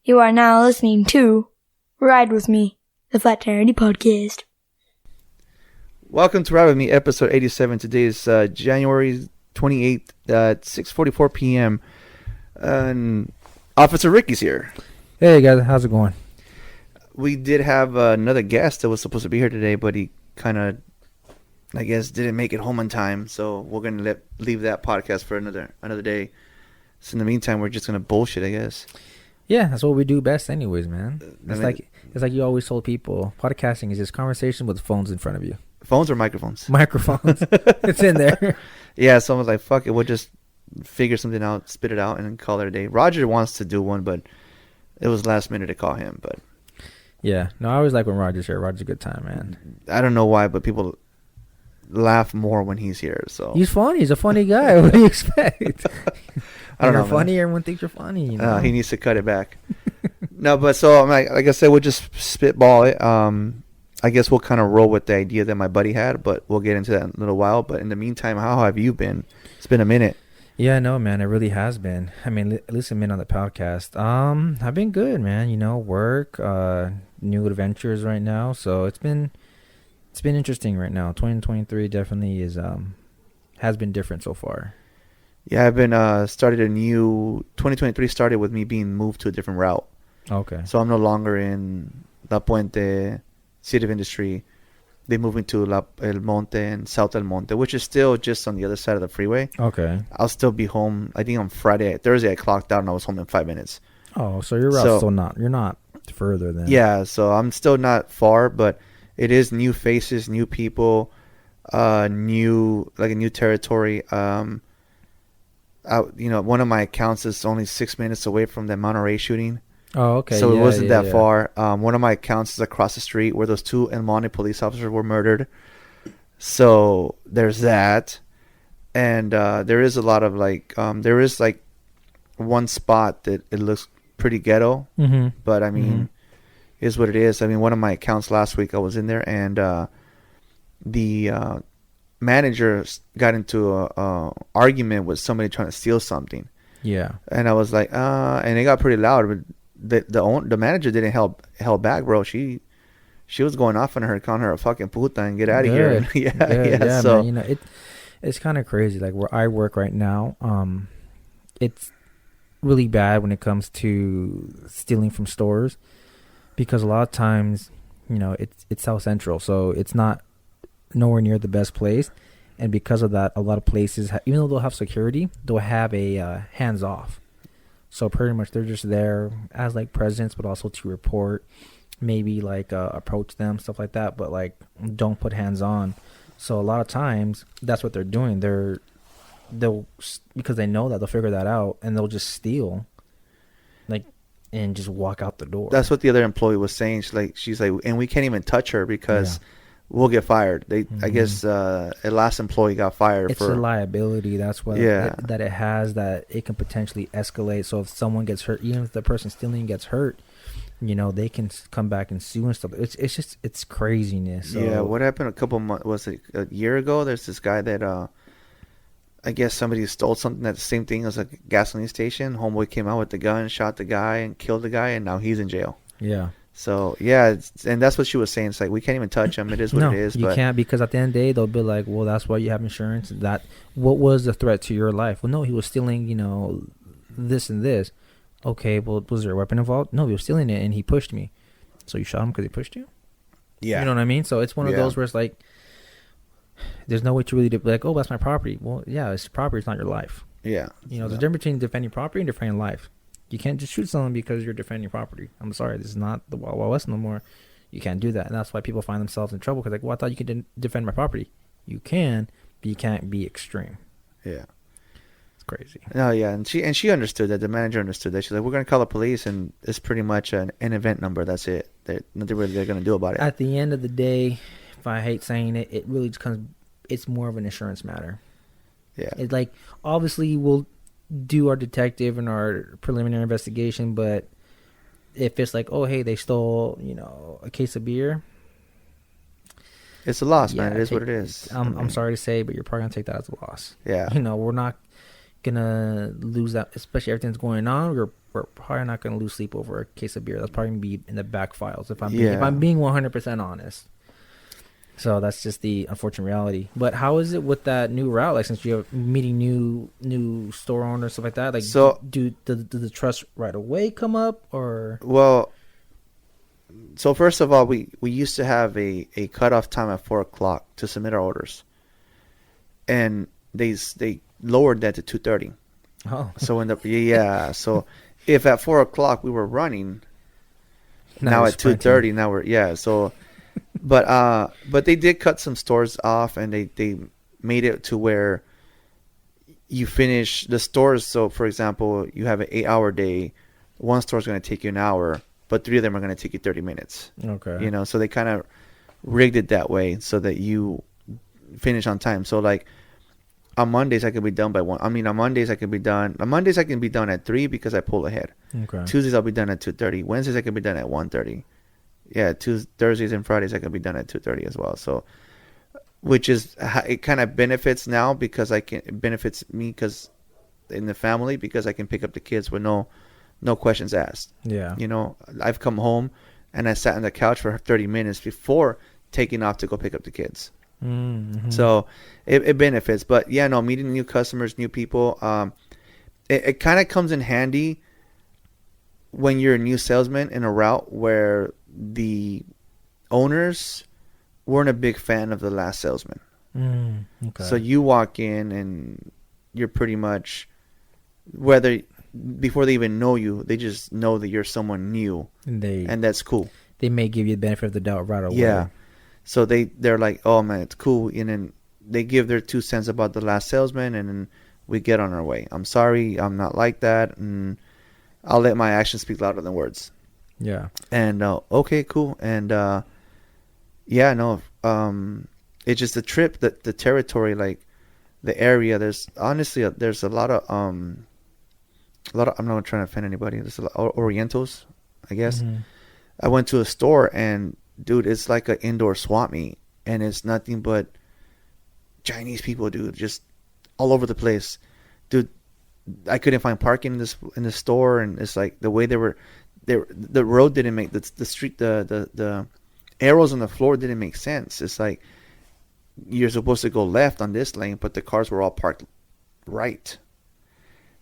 You are now listening to Ride With Me, the Flat Tire Podcast. Welcome to Ride With Me, episode 87. Today is January 28th at 6:44 p.m. And Officer Ricky's here. Hey guys, how's it going? We did have another guest that was supposed to be here today, but he kind of, I guess, didn't make it home on time. So we're going to leave that podcast for another day. So in the meantime, we're just going to bullshit, I guess. Yeah, that's what we do best anyways, man. It's like you always told people, podcasting is just conversation with phones in front of you. Phones or microphones? Microphones. It's in there. Yeah, so I was like, fuck it. We'll just figure something out, spit it out, and then call it a day. Roger wants to do one, but it was last minute to call him. But yeah, no, I always like when Roger's here. Roger's a good time, man. I don't know why, but people laugh more when he's here. So he's funny. He's a funny guy. What do you expect? I don't know. You're funny. Everyone thinks you're funny. You know? He needs to cut it back. No, but so like I said, we'll just spitball it. I guess we'll kind of roll with the idea that my buddy had, but we'll get into that in a little while. But in the meantime, how have you been? It's been a minute. Yeah, no, man, it really has been. I mean, at least a minute on the podcast. I've been good, man. You know, work, new adventures right now. So it's been interesting right now. 2023 definitely has been different so far. Yeah, I've been started a new 2023 started with me being moved to a different route. Okay. So I'm no longer in La Puente, City of Industry. They moved me to El Monte and South El Monte, which is still just on the other side of the freeway. Okay. I'll still be home. I think on Thursday I clocked out and I was home in 5 minutes. Oh, so your route's still you're not further than. Yeah, so I'm still not far, but it is new faces, new people, a new territory. One of my accounts is only 6 minutes away from the Monterey shooting. Oh, okay. So it wasn't that far. One of my accounts is across the street where those two El Monte police officers were murdered. So there's that. And there is a lot of there is one spot that it looks pretty ghetto. Mm-hmm. But I mean, is what it is. I mean, one of my accounts last week I was in there and the manager got into a argument with somebody trying to steal something. Yeah. And I was like, and it got pretty loud, but the manager didn't held back, bro. She was going off on her, calling her a fucking puta and get out of here. Yeah. So man, you know, it's kind of crazy. Like where I work right now, it's really bad when it comes to stealing from stores, because a lot of times, you know, it's South Central, so it's not nowhere near the best place, and because of that, a lot of places, even though they'll have security, they'll have a hands off. So pretty much they're just there as like presence, but also to report, maybe approach them, stuff like that, but don't put hands on. So a lot of times that's what they're doing. They'll because they know that they'll figure that out, and they'll just steal, and just walk out the door. That's what the other employee was saying. She's like, and we can't even touch her because we'll get fired. I guess a last employee got fired. It's a liability. That's what that it has, that it can potentially escalate. So if someone gets hurt, even if the person stealing gets hurt, you know, they can come back and sue and stuff. It's craziness. So. Yeah, what happened a couple months, was it a year ago? There's this guy that I guess somebody stole something at the same thing as a gasoline station. Homeboy came out with the gun, shot the guy, and killed the guy, and now he's in jail. Yeah. So, yeah, and that's what she was saying. It's like, we can't even touch him. It is what it is. You can't, because at the end of the day, they'll be like, well, that's why you have insurance. What was the threat to your life? Well, no, he was stealing, you know, this and this. Okay, well, was there a weapon involved? No, he was stealing it, and he pushed me. So you shot him because he pushed you? Yeah. You know what I mean? So it's one of those where it's like, there's no way to really be like, oh, that's my property. Well, yeah, it's property. It's not your life. Yeah. You know, there's a difference between defending property and defending life. You can't just shoot someone because you're defending your property. I'm sorry, this is not the Wild Wild West no more. You can't do that, and that's why people find themselves in trouble. Because well, I thought you could defend my property. You can, but you can't be extreme. Yeah, it's crazy. No, yeah, and she understood that. The manager understood that. She's like, we're gonna call the police, and it's pretty much an event number. That's it. Nothing really they're gonna do about it. At the end of the day, if I hate saying it, it really just comes. It's more of an insurance matter. Yeah, it's like obviously we'll do our detective and our preliminary investigation, but if it's like, oh, hey, they stole, you know, a case of beer, it's a loss, man. It is what it is. I'm sorry to say, but you're probably gonna take that as a loss. Yeah, you know, we're not gonna lose that, especially everything's going on. We're we're probably not going to lose sleep over a case of beer. That's probably going to be in the back files if I'm Yeah. being 100% honest. So that's just the unfortunate reality. But how is it with that new route? Like, since you're meeting new store owners, stuff like that, like, So- do the trust right away come up, or? Well, so first of all, we used to have a cutoff time at 4 o'clock to submit our orders, and they lowered that to 2:30. Oh, So so if at 4 o'clock we were running, now it's at 2:30, now we're so. But they did cut some stores off, and they made it to where you finish the stores. So, for example, you have an 8-hour day. One store is going to take you an hour, but 3 of them are going to take you 30 minutes. okay. You know, so they kind of rigged it that way so that you finish on time. So, like, on Mondays I could be done by 1. I mean, on Mondays I can be done at 3 because I pull ahead. Okay. Tuesdays I'll be done at 2:30. Wednesdays I can be done at 1:30. Yeah, Thursdays and Fridays I can be done at 2:30 as well. So, which is it kind of benefits now because it benefits me because in the family because I can pick up the kids with no questions asked. Yeah. You know, I've come home and I sat on the couch for 30 minutes before taking off to go pick up the kids. Mm-hmm. So it benefits. But yeah, no, meeting new customers, new people, it kind of comes in handy when you're a new salesman in a route where the owners weren't a big fan of the last salesman. Okay. So you walk in and you're pretty much, whether before they even know you, they just know that you're someone new, and that's cool. They may give you the benefit of the doubt right away. Yeah. So they're like, oh man, it's cool, and then they give their 2 cents about the last salesman, and then we get on our way. I'm sorry, I'm not like that, and I'll let my actions speak louder than words. Yeah. And okay, cool. And it's just the trip, the territory, like the area. There's honestly there's a lot of I'm not trying to offend anybody. There's a lot of Orientals, I guess. Mhm. I went to a store and dude, it's like an indoor swap meet, and it's nothing but Chinese people, dude, just all over the place, dude. I couldn't find parking in the store, and it's like the way the road didn't make the street, the arrows on the floor didn't make sense. It's like you're supposed to go left on this lane, but the cars were all parked right.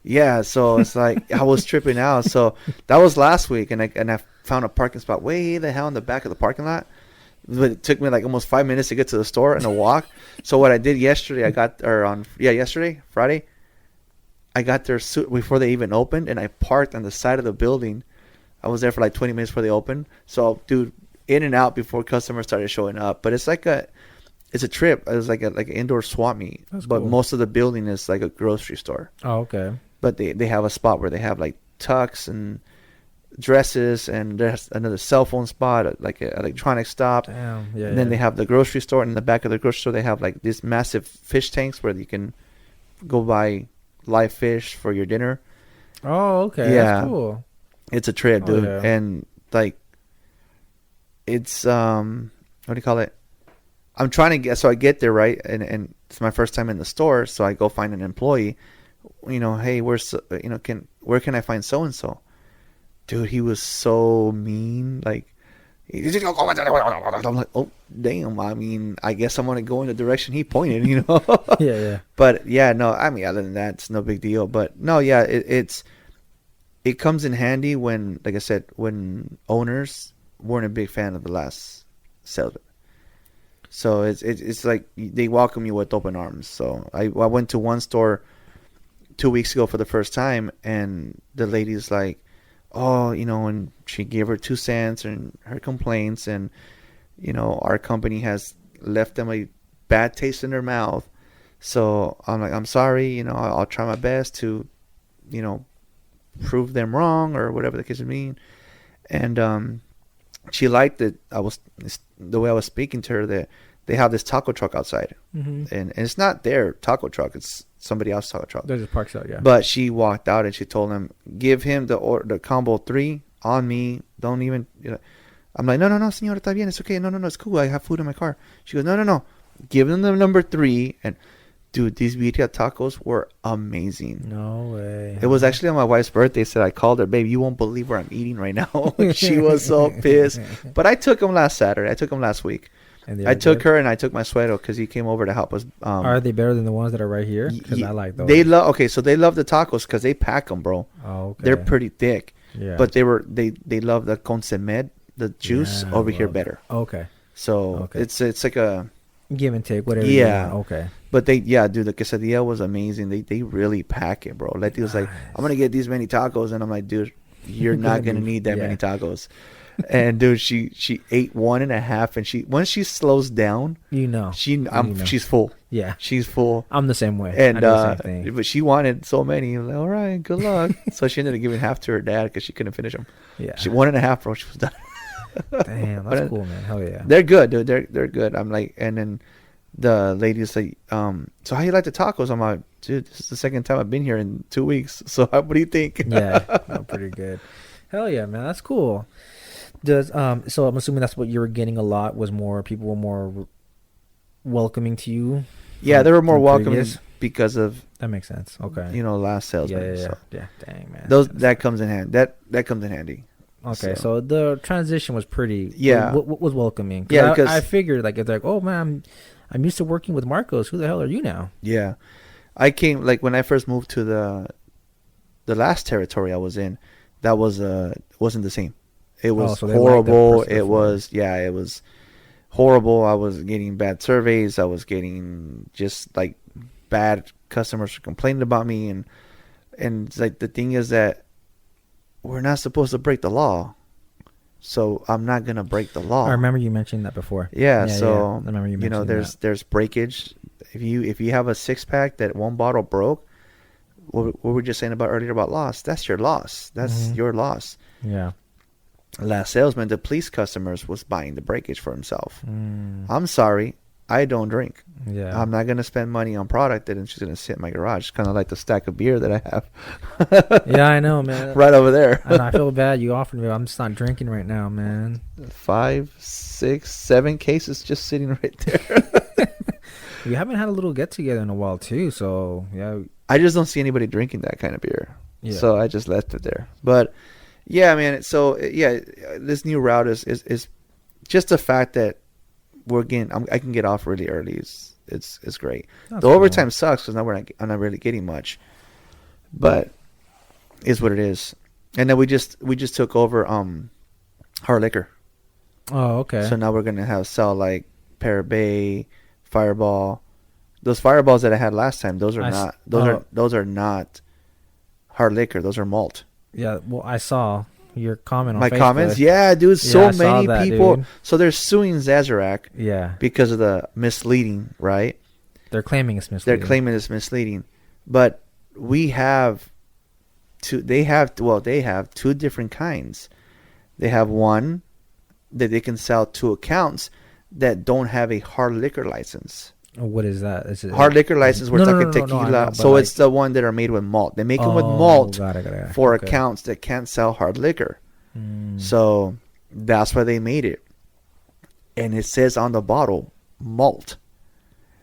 Yeah, so it's like I was tripping out. So that was last week, and I found a parking spot way the hell in the back of the parking lot. But it took me like almost 5 minutes to get to the store and a walk. So what I did yesterday, yesterday, Friday, I got there before they even opened, and I parked on the side of the building. I was there for like 20 minutes before they opened. So, dude, in and out before customers started showing up. But it's a trip. It was like an indoor swap meet. That's but cool. most of the building is like a grocery store. Oh, okay. But they have a spot where they have like tucks and dresses, and there's another cell phone spot, like an electronic stop. Damn. Yeah. And then they have the grocery store, and in the back of the grocery store they have like these massive fish tanks where you can go buy live fish for your dinner. Oh, okay. Yeah. That's cool. It's a trip, Oh, dude. yeah. And like it's what do you call it? I'm trying to I get there, right? And it's my first time in the store, so I go find an employee. You know, hey, where can I find so and so? Dude, he was so mean. Like, I'm like, oh damn. I mean, I guess I'm gonna go in the direction he pointed. You know. Yeah. But yeah, no. I mean, other than that, it's no big deal. But no, yeah, it comes in handy when, like I said, when owners weren't a big fan of the last salesman. So it's like they welcome you with open arms. So I went to one store 2 weeks ago for the first time, and the lady's like, oh, you know, and she gave her 2 cents and her complaints, and you know, our company has left them a bad taste in their mouth. So I'm like, I'm sorry, you know, I'll try my best to, you know, prove them wrong or whatever the case may be. And she liked that the way I was speaking to her, that they have this taco truck outside, Mm-hmm. and it's not their taco truck, it's somebody else's taco truck. There's a parks out, yeah. But she walked out and she told him, give him the combo 3 on me. Don't even, you know. I'm like, no, señora, está bien, it's okay. No, it's cool. I have food in my car. She goes, no. Give him the number 3, and Dude, these birria tacos were amazing. No way. It was actually on my wife's birthday. Said I called her, babe, you won't believe where I'm eating right now. She was so pissed. But I took them last Saturday. I took them last week. And I took her and I took my suero because he came over to help us. Are they better than the ones that are right here? Because I like those. They love. Okay, so they love the tacos because they pack them, bro. Oh, okay. They're pretty thick. Yeah. But they love the consommé, the juice Yeah, over I here love better. Okay. So Okay. it's like a Give and take, whatever. Yeah. You want. Okay. But dude, the quesadilla was amazing. They really pack it, bro. Letty was like, I'm gonna get these many tacos, and I'm like, dude, you're not gonna need that many tacos. And dude, she ate 1.5, and once she slows down, she's full. Yeah. She's full. I'm the same way. And I do the same thing. but she wanted so many. I'm like, all right, good luck. So she ended up giving half to her dad because she couldn't finish them. Yeah. She 1.5, bro. She was done. Damn, that's cool, man. Hell yeah. They're good, dude. They're good. I'm like, and then the lady's like, so how you like the tacos? I'm like, dude, this is the second time I've been here in 2 weeks. So what do you think? Yeah, no, pretty good. Hell yeah, man. That's cool. So I'm assuming that's what you were getting a lot, was more people were more welcoming to you. Yeah, they were more welcoming previous? because of, That makes sense. Okay. last salesman. Yeah. So Yeah. Dang, man. that comes in hand. That comes in handy. Okay, so the transition was pretty. Yeah. Was welcoming. Yeah, because I figured like it's like, oh man, I'm used to working with Marcos. Who the hell are you now? Yeah, I came like when I first moved to the last territory I was in. That wasn't the same. It was So they horrible. liked that It was horrible. I was getting bad surveys. I was getting just like bad customers complaining about me, and it's like the thing is that we're not supposed to break the law, so I'm not gonna break the law. I remember you mentioned that before. Yeah, I remember you mentioned there's breakage. If you have a 6-pack that one bottle broke, what we were just saying about earlier about loss, that's your loss. That's your loss. Yeah. Last salesman, the police customers was buying the breakage for himself. I'm sorry, I don't drink. Yeah. I'm not gonna spend money on product that is just gonna sit in my garage. Kind of like the stack of beer that I have. Yeah, I know, man. Right over there. And I feel bad you offered me. I'm just not drinking right now, man. 5, 6, 7 cases just sitting right there. We haven't had a little get together in a while too, so yeah. I just don't see anybody drinking that kind of beer. Yeah. So I just left it there. But yeah, man. So yeah, this new route is just the fact that I can get off really early. It's great. That's The cool. overtime sucks because I'm not really getting much, but is what it is. And then we just took over hard liquor. Oh, okay. So now we're gonna sell like Parabay, Fireball. Those Fireballs that I had last time, those are not hard liquor. Those are malt. Yeah, well, I saw your comment on My Facebook. comments, yeah, dude. Yeah, So I saw many that, people. dude. So they're suing Zazarak Yeah, because of the misleading, right? they're claiming it's misleading. They're claiming it's misleading, but they have two different kinds. They have one that they can sell to accounts that don't have a hard liquor license. What is that? Is it Hard liquor license, we're talking no, I tequila. know, but So like- it's the one that are made with malt. They make them with Oh, malt got it. for Okay. accounts that can't sell hard liquor. Mm. So that's why they made it. And it says on the bottle, malt.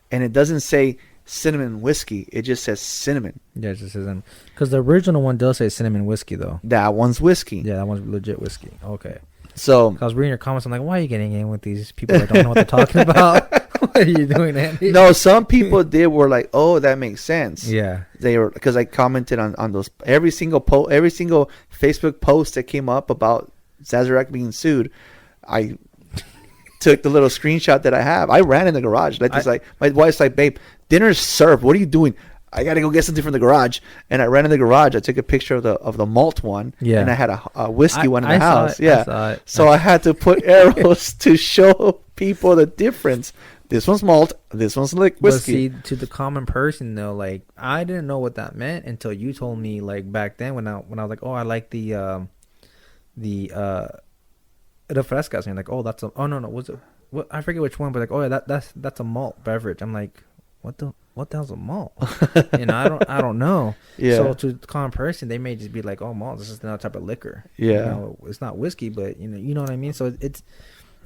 And it doesn't say cinnamon whiskey. It just says cinnamon. Yeah, it just isn't. Because the original one does say cinnamon whiskey, though. That one's whiskey. Yeah, that one's legit whiskey. Okay. So I was reading your comments. I'm like, why are you getting in with these people that don't know what they're talking about? What are you doing, Andy? no, some people were like, oh, that makes sense. Yeah. They were, because I commented on those every single Facebook post that came up about Zazarak being sued. I took the little screenshot that I have. I ran in the garage. My wife's like, babe, dinner's served. What are you doing? I gotta go get something from the garage. And I ran in the garage. I took a picture of the malt one. Yeah. And I had a whiskey one in the I saw house. it. Yeah. I saw it. So I had to put arrows to show people the difference. This one's malt. This one's like whiskey. But see, to the common person though, like I didn't know what that meant until you told me. Like back then, when I was like, oh, I like the refrescas, and you're like, oh, that's a, oh no, was it? What, I forget which one, but like, oh yeah, that's a malt beverage. I'm like, what the hell's a malt? I don't know. Yeah. So to the common person, they may just be like, oh, malt, this is another type of liquor. Yeah. It's not whiskey, but you know what I mean. So it's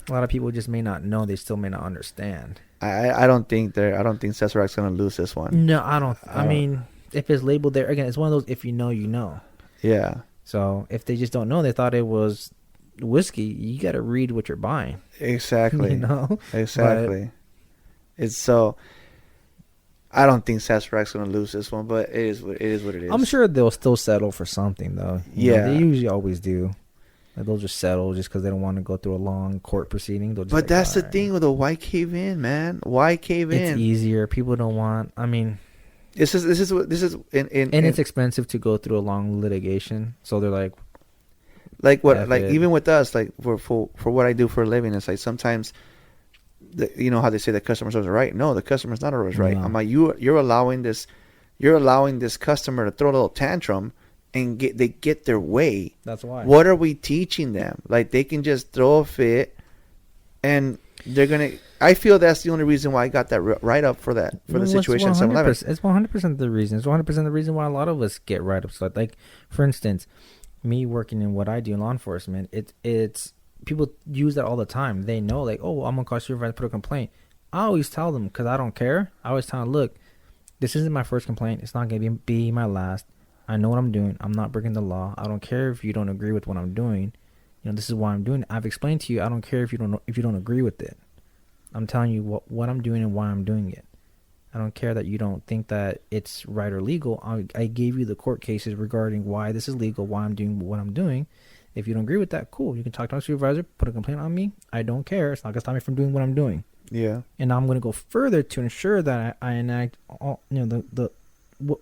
a lot of people just may not know. They still may not understand. I don't think Sazerac's gonna lose this one. No, I don't. I mean, if it's labeled there again, it's one of those. If you know, you know. Yeah. So if they just don't know, they thought it was whiskey. You got to read what you're buying. Exactly. You know. Exactly. It's so. I don't think Sazerac's gonna lose this one, but it is what it is. I'm sure they'll still settle for something though. You know, Yeah. they usually always do. Like, they'll just settle just because they don't want to go through a long court proceeding. They'll just But that's the "Alright." thing with the why cave in, man. Why cave It's in? easier. People don't want. I mean, This is and it's expensive to go through a long litigation. So they're like, like what F like it. even with us, like for what I do for a living, it's like sometimes you know how they say the customer's always right. No, the customer's not always right. No. I'm like, you're allowing this customer to throw a little tantrum and they get their way. that's why. What are we teaching them? Like, they can just throw a fit and they're gonna. I feel that's the only reason why I got that right up for the Well, situation at It's 7-Eleven. 100%. It's 100% the reason. It's 100% the reason why a lot of us get write-ups. Like, for instance, me working in what I do in law enforcement, it's people use that all the time. They know, like, oh, I'm gonna call supervisor, put a complaint. I always tell them because I don't care. I always tell them, look, this isn't my first complaint. It's not gonna be my last. I know what I'm doing. I'm not breaking the law. I don't care if you don't agree with what I'm doing. You know, this is why I'm doing it. I've explained to you. I don't care if you don't agree with it. I'm telling you what I'm doing and why I'm doing it. I don't care that you don't think that it's right or legal. I gave you the court cases regarding why this is legal, why I'm doing what I'm doing. If you don't agree with that, cool. You can talk to my supervisor, put a complaint on me. I don't care. It's not gonna stop me from doing what I'm doing. Yeah. And I'm gonna go further to ensure that I enact all, you know,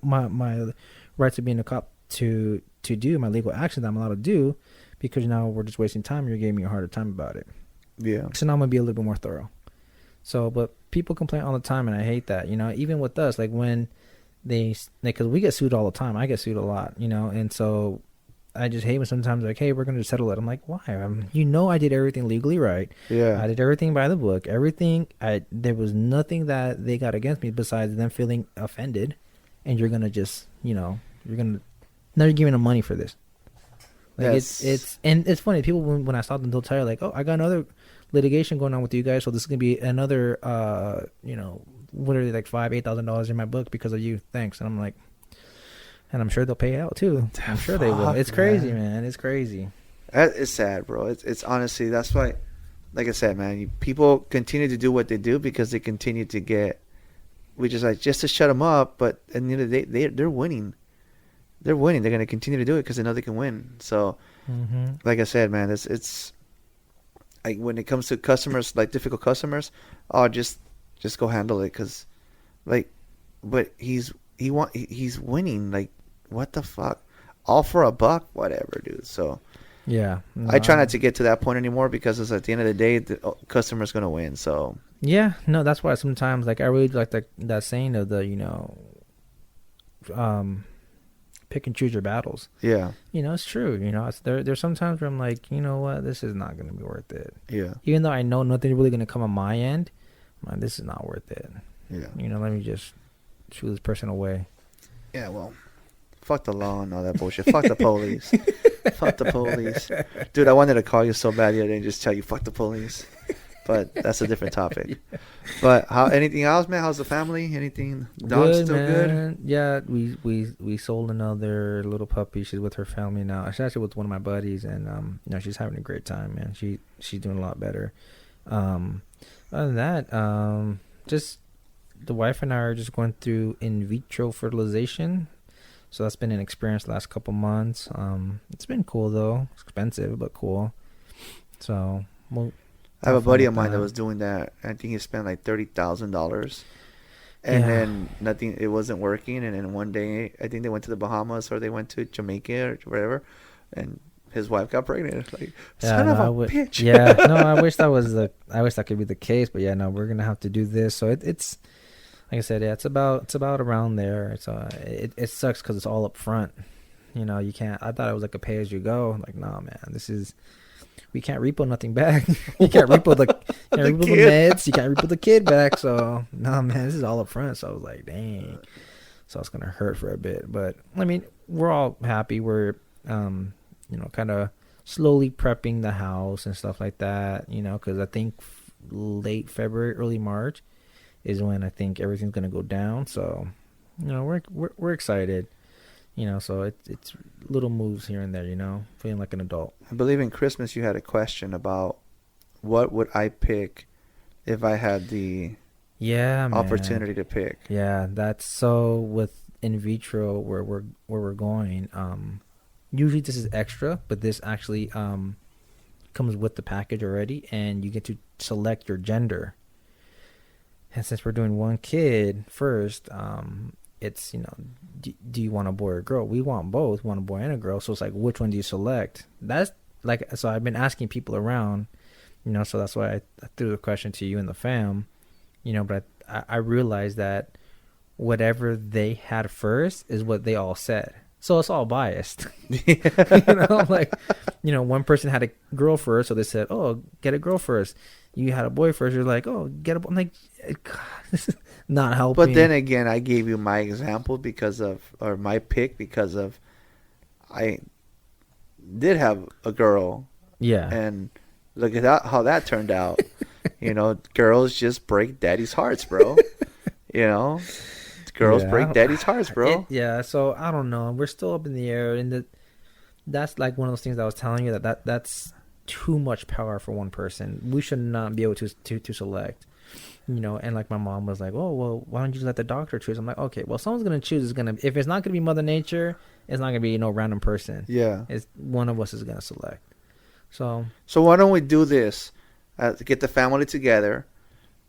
my rights of being a cop to do my legal action that I'm allowed to do, because now we're just wasting time. You're giving me a harder time about it. Yeah. So now I'm gonna be a little bit more thorough. So, but people complain all the time, and I hate that. You know, even with us, like when because we get sued all the time. I get sued a lot, you know, and so I just hate when sometimes like, hey, we're gonna settle it. I'm like, why? You know, I did everything legally right. Yeah. I did everything by the book. Everything. There was nothing that they got against me besides them feeling offended, and you're gonna just, you know, now you're giving them money for this. Like Yes. it's funny. People when I stop them, they'll tell you like, oh, I got another litigation going on with you guys, so this is gonna be another you know, what are they, like $8,000 in my book because of you, thanks. And I'm like, and I'm sure they'll pay out too. I'm sure they will. Fuck, It's crazy, man. man. It's crazy. It's sad, bro. It's honestly, that's why, like I said, man, people continue to do what they do because they continue to get, we just like, just to shut them up, but at the end of the day, they're winning. They're winning. They're going to continue to do it because they know they can win. So, like I said, man, it's like when it comes to customers, like difficult customers, oh, just go handle it, because, like, but he's winning. Like, what the fuck? All for a buck, whatever, dude. So Yeah. I try not to get to that point anymore because it's at the end of the day, the customer's gonna win. So Yeah, no, that's why sometimes like I really like that saying of the, you know, pick and choose your battles. yeah, You know, it's true. You know, there's sometimes where I'm like, you know what, this is not gonna be worth it. yeah, Even though I know nothing's really gonna come on my end, I'm like, this is not worth it. yeah, You know, let me just shoot this person away. yeah. Well, fuck the law and all that bullshit. Fuck the police. Fuck the police, dude. I wanted to call you so bad the other day and just tell you fuck the police, but that's a different topic. But anything else, man? How's the family? Anything? Dog's still good? Man. Yeah, we sold another little puppy. She's with her family now. She's actually with one of my buddies, and you know, she's having a great time, man. She's doing a lot better. Other than that, just the wife and I are just going through in vitro fertilization. So that's been an experience the last couple months. It's been cool though. It's expensive, but cool. So we'll I have a buddy of mine that that was doing that. I think he spent like $30,000, and Yeah. then nothing. It wasn't working. And then one day, I think they went to the Bahamas or they went to Jamaica or whatever, and his wife got pregnant. Like, son of a bitch. Yeah, no, I wish that could be the case, but yeah, no, we're gonna have to do this. So it's like I said, yeah, it's about around there. It's it sucks because it's all up front. You know, you can't. I thought it was like a pay as you go. Like, nah, man, we can't repo nothing back. You can't repo the meds. You can't repo the kid back. So nah, man, this is all up front. So I was like, dang. So it's gonna hurt for a bit, but I mean, we're all happy. We're you know, kind of slowly prepping the house and stuff like that, you know, because I think late February, early March is when I think everything's gonna go down. So, we're excited. So it's little moves here and there. Feeling like an adult. I believe in Christmas you had a question about what would I pick if I had the opportunity to pick. Yeah, that's so with in vitro where we're going. Usually this is extra, but this actually comes with the package already, and you get to select your gender. And since we're doing one kid first, it's do you want a boy or a girl? We want both, want a boy and a girl. So it's like, which one do you select? That's like, so I've been asking people around, so that's why I threw the question to you and the fam, but I realized that whatever they had first is what they all said. So it's all biased. One person had a girl first, so they said, oh, get a girl first. You had a boy first, you're like, oh, get a boy. I'm like, God, this is not helping. But then again, I gave you my example or my pick because of, I did have a girl. Yeah. And look at that, how that turned out. Girls just break daddy's hearts, bro. Girls break daddy's hearts, bro. So I don't know. We're still up in the air, and that's like one of those things I was telling you that's too much power for one person. We should not be able to select. And like my mom was like, oh well, why don't you just let the doctor choose? I'm like, okay, well, someone's gonna choose. If it's not gonna be Mother Nature, it's not gonna be random person. Yeah, it's one of us is gonna select. So why don't we do this? Get the family together,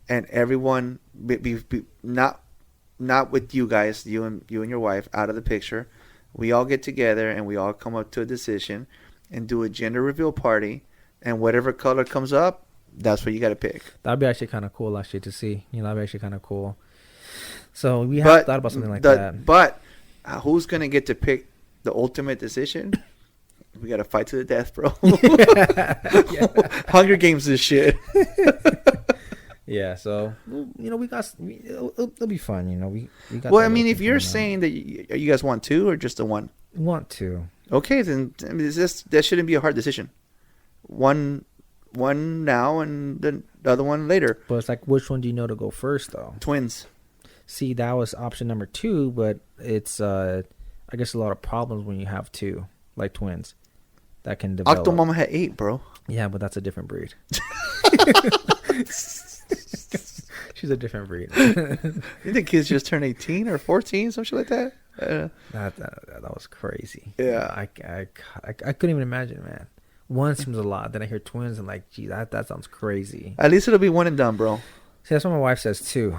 and everyone be not with you guys, you and your wife out of the picture. We all get together and we all come up to a decision and do a gender reveal party, and whatever color comes up, that's what you got to pick. That'd be actually kind of cool, actually, to see. That'd be actually kind of cool. So we have thought about something like that. But who's gonna get to pick the ultimate decision? We got to fight to the death, bro. Hunger Games this shit. Yeah, so we got it'll be fun. We got. Well, I mean, if you're saying that you guys want two or just the one, want two. Okay, then that shouldn't be a hard decision. One now and then the other one later. But it's like, which one do you know to go first, though? Twins. See, that was option number 2, but it's I guess a lot of problems when you have two, like twins, that can develop. Octomama had 8, bro. Yeah, but that's a different breed. She's a different breed. You think kids just turned 18 or 14, something like that? That was crazy. Yeah, I couldn't even imagine, man. One seems a lot. Then I hear twins, and like, gee, that sounds crazy. At least it'll be one and done, bro. See, that's what my wife says too.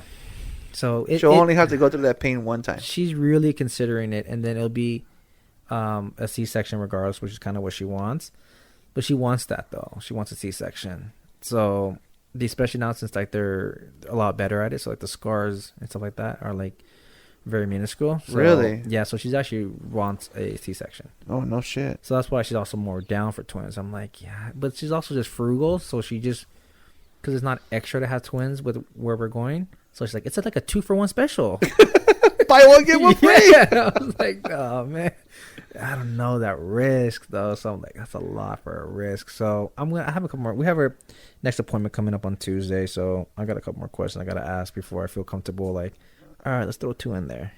So she'll only have to go through that pain one time. She's really considering it, and then it'll be a C-section regardless, which is kind of what she wants. But she wants that though. She wants a C-section. So especially now since like they're a lot better at it, so like the scars and stuff like that are like very minuscule. So, really? Yeah. So she's actually wants a C-section. Oh no shit. So that's why she's also more down for twins. I'm like, yeah, but she's also just frugal. So she just because it's not extra to have twins with where we're going. So she's like, it's like a 2-for-1 special. Buy one get one free. Yeah, I was like, oh man, I don't know that risk though. So I'm like, that's a lot for a risk. So I have a couple more. We have our next appointment coming up on Tuesday. So I got a couple more questions I got to ask before I feel comfortable. Like, all right, let's throw 2 in there.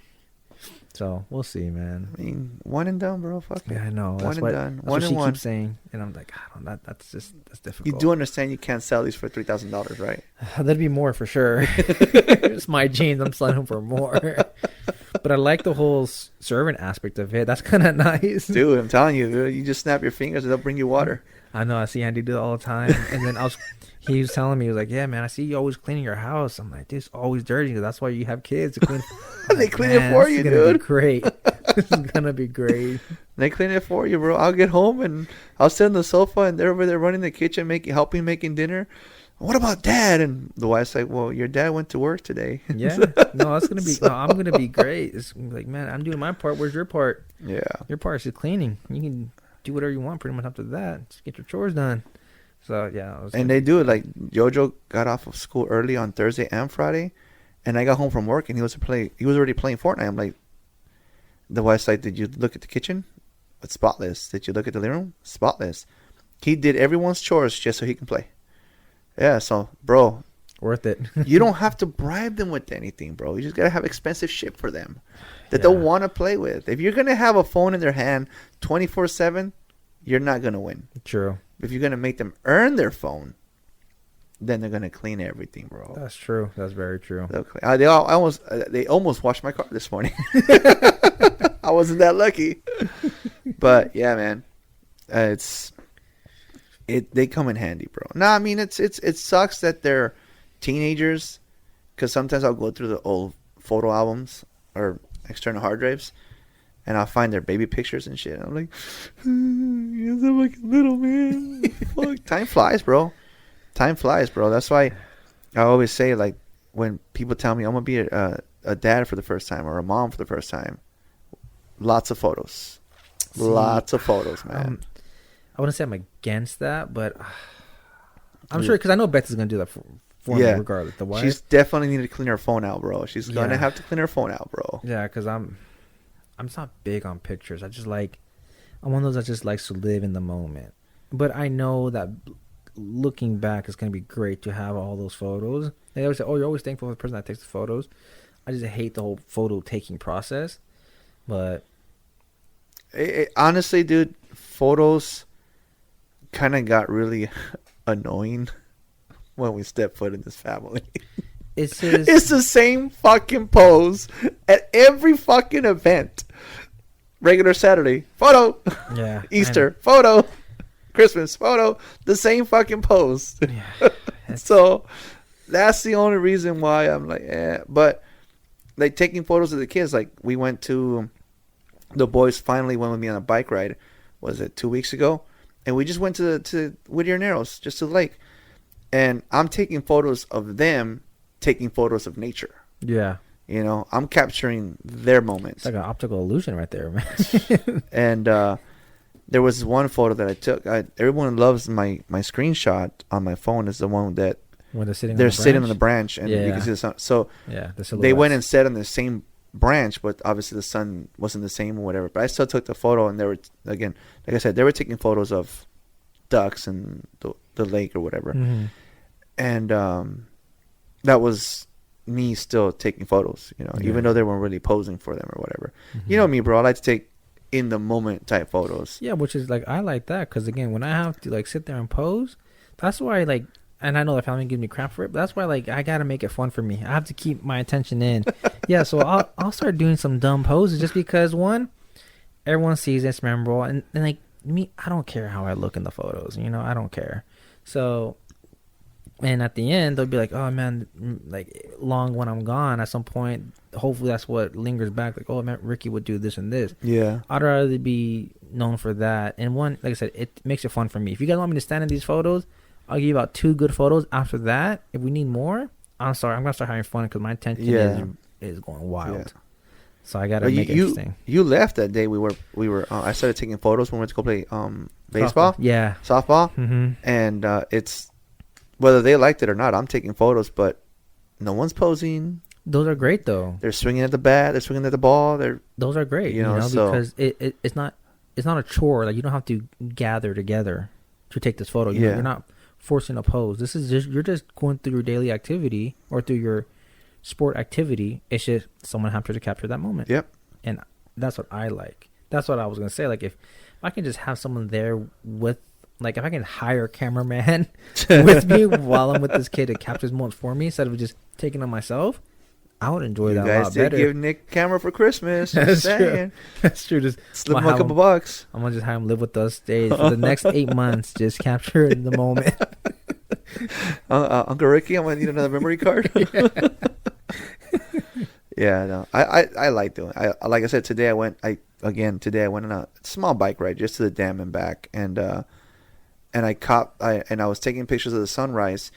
So we'll see, man. I mean, one and done, bro. Fuck it. Yeah, I know. One That's and what, done. That's One what and she one. keeps saying, and I'm like, I don't know. That's difficult. You do understand you can't sell these for $3,000, right? That'd be more for sure. It's my jeans. I'm selling them for more. But I like the whole servant aspect of it. That's kind of nice. Dude, I'm telling you, dude, you just snap your fingers and they'll bring you water. I know. I see Andy do it all the time. And then he was telling me, he was like, yeah, man, I see you always cleaning your house. I'm like, this is always dirty. That's why you have kids to clean. They clean it for you, dude. Great. This is going to be great. They clean it for you, bro. I'll get home and I'll sit on the sofa and they're over there running the kitchen, helping making dinner. What about dad? And the wife's like, well, your dad went to work today. Yeah. No, that's going to be, I'm going to be great. It's gonna be like, man, I'm doing my part. Where's your part? Yeah. Your part is just cleaning. You can do whatever you want pretty much after that. Just get your chores done. So, yeah. And they do it. Like, Jojo got off of school early on Thursday and Friday. And I got home from work and he was already playing Fortnite. I'm like, the wife's like, did you look at the kitchen? It's spotless. Did you look at the living room? Spotless. He did everyone's chores just so he can play. Yeah, so, bro. worth it. You don't have to bribe them with anything, bro. You just gotta have expensive shit for them that they'll want to play with. If you're gonna have a phone in their hand 24/7, you're not gonna win. True. If you're gonna make them earn their phone, then they're gonna clean everything, bro. That's true. That's very true. They almost washed my car this morning. I wasn't that lucky, but yeah, man, they come in handy, bro. No, I mean it sucks that they're teenagers, because sometimes I'll go through the old photo albums or external hard drives, and I'll find their baby pictures and shit. And I'm like, you're so fucking little, man. Fuck, time flies, bro. Time flies, bro. That's why I always say, like, when people tell me I'm gonna be a dad for the first time or a mom for the first time, lots of photos, lots of photos, man. I wouldn't say I'm against that, but I'm sure, because I know Beth is gonna do that for me regardless. The wife, she's definitely need to clean her phone out, bro. She's gonna have to clean her phone out, bro. Yeah, because I'm not big on pictures. I'm one of those that just likes to live in the moment. But I know that looking back, it's gonna be great to have all those photos. They always say, "Oh, you're always thankful for the person that takes the photos." I just hate the whole photo taking process. But honestly, dude, photos kind of got really annoying when we step foot in this family. It's the same fucking pose at every fucking event. Regular Saturday photo, yeah. Easter photo, Christmas photo, the same fucking pose. Yeah, so that's the only reason why I'm like, but like taking photos of the kids, like we went to, the boys finally went with me on a bike ride, was it 2 weeks ago? And we just went to Whittier Narrows, just to the lake. And I'm taking photos of them taking photos of nature. Yeah. You know, I'm capturing their moments. It's like an optical illusion right there, man. And there was one photo that I took. Everyone loves my screenshot on my phone is the one that when they're sitting on the branch and you can see the sun. So yeah, they went and sat on the same branch, but obviously the sun wasn't the same or whatever. But I still took the photo, and they were, again, like I said, they were taking photos of ducks and the lake or whatever. Mm-hmm. And that was me still taking photos, you know, even though they weren't really posing for them or whatever. Mm-hmm. You know me, bro. I like to take in the moment type photos. Yeah, which is like, I like that, because again, when I have to like sit there and pose, that's why I like. And I know the family gives me crap for it, but that's why, like, I gotta make it fun for me. I have to keep my attention in. Yeah, so I'll start doing some dumb poses just because, one, everyone sees it's memorable, and like me, I don't care how I look in the photos. You know, I don't care. So, and at the end, they'll be like, "Oh man, like long when I'm gone." At some point, hopefully that's what lingers back. Like, "Oh man, Ricky would do this and this." Yeah, I'd rather be known for that. And one, like I said, it makes it fun for me. If you guys want me to stand in these photos, I'll give you about 2 good photos. After that, if we need more, I'm sorry, I'm gonna start having fun, because my attention is going wild. Yeah. So I gotta make it interesting. You left that day. We were. I started taking photos when we went to go play baseball. Softball. Mm-hmm. And it's whether they liked it or not. I'm taking photos, but no one's posing. Those are great though. They're swinging at the bat. They're swinging at the ball. Those are great. You know, because it's not a chore. Like, you don't have to gather together to take this photo. You're not forcing a pose. This is just, you're just going through your daily activity or through your sport activity. It's just someone has to capture that moment. Yep. And that's what I like. That's what I was gonna say. Like, if I can just have someone there with, like, if I can hire a cameraman with me while I'm with this kid to capture this moment for me instead of just taking it myself, I would enjoy that a lot better. You guys did give Nick a camera for Christmas. That's true. That's true. Just slip him a couple bucks. I'm gonna just have him live with us for the next 8 months. Just capture the moment. Uncle Ricky, I'm gonna need another memory card. Yeah, no, I like doing. Like I said, today I went on a small bike ride just to the dam and back, and I was taking pictures of the sunrise,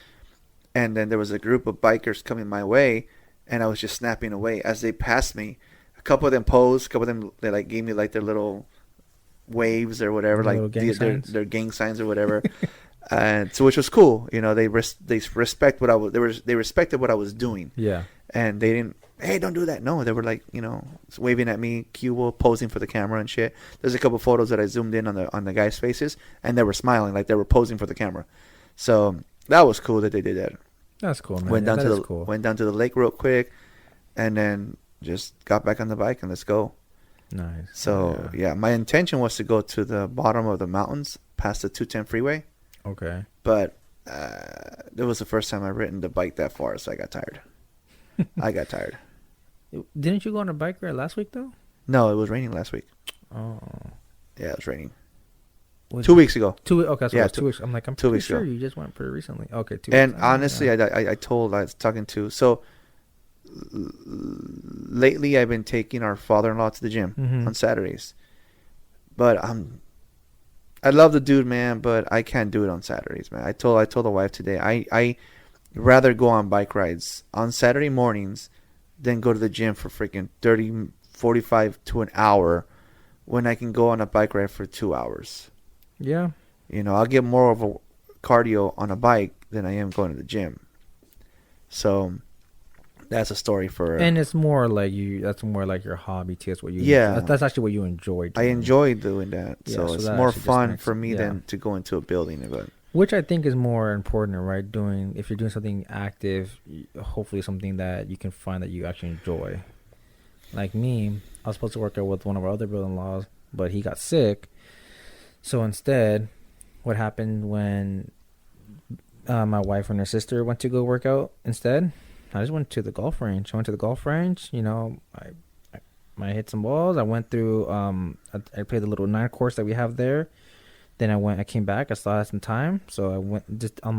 and then there was a group of bikers coming my way, and I was just snapping away as they passed me. A couple of them posed, a couple of them they like gave me like their little waves or whatever, like their gang signs or whatever. And so, which was cool, you know. They respect what I was. They respected what I was doing. Yeah. And they didn't. Hey, don't do that. No, they were like, you know, waving at me, cute, posing for the camera and shit. There's a couple photos that I zoomed in on the guys' faces, and they were smiling like they were posing for the camera. So that was cool that they did that. That's cool, man. Went Yeah, down that to is the cool. went down to the lake real quick, and then just got back on the bike and let's go. Nice. So yeah, my intention was to go to the bottom of the mountains past the 210 freeway, Okay. but it was the first time I've ridden the bike that far, so I got tired. I got tired. Didn't you go on a bike ride last week though? No, it was raining last week. Oh. Yeah, it was raining. Was 2 weeks ago. Okay, so Yeah, it was 2 weeks. I'm like, I'm 2 pretty weeks sure ago. you just went pretty recently. Okay, 2 And weeks. honestly, Yeah. I was talking to, so lately I've been taking our father-in-law to the gym Mhm. on Saturdays. But I love the dude, man, but I can't do it on Saturdays, man. I told the wife today, I rather go on bike rides on Saturday mornings than go to the gym for freaking 30, 45 to an hour when I can go on a bike ride for 2 hours. Yeah. You know, I'll get more of a cardio on a bike than I am going to the gym. So that's a story for. And it's more like you. That's more like your hobby too. That's what you. Yeah. That's actually what you enjoy I doing. enjoy doing that. Yeah, So so it's that more actually just fun makes- for me yeah. than to go into a building. But Which I think is more important, right? If you're doing something active, hopefully something that you can find that you actually enjoy. Like me, I was supposed to work out with one of our other brother-in-laws, but he got sick. So instead, what happened when my wife and her sister went to go work out instead? I just went to the golf range. I went to the golf range. You know, I hit some balls. I went through. I played the little 9 course that we have there. Then I came back. I still had some time, so I went just on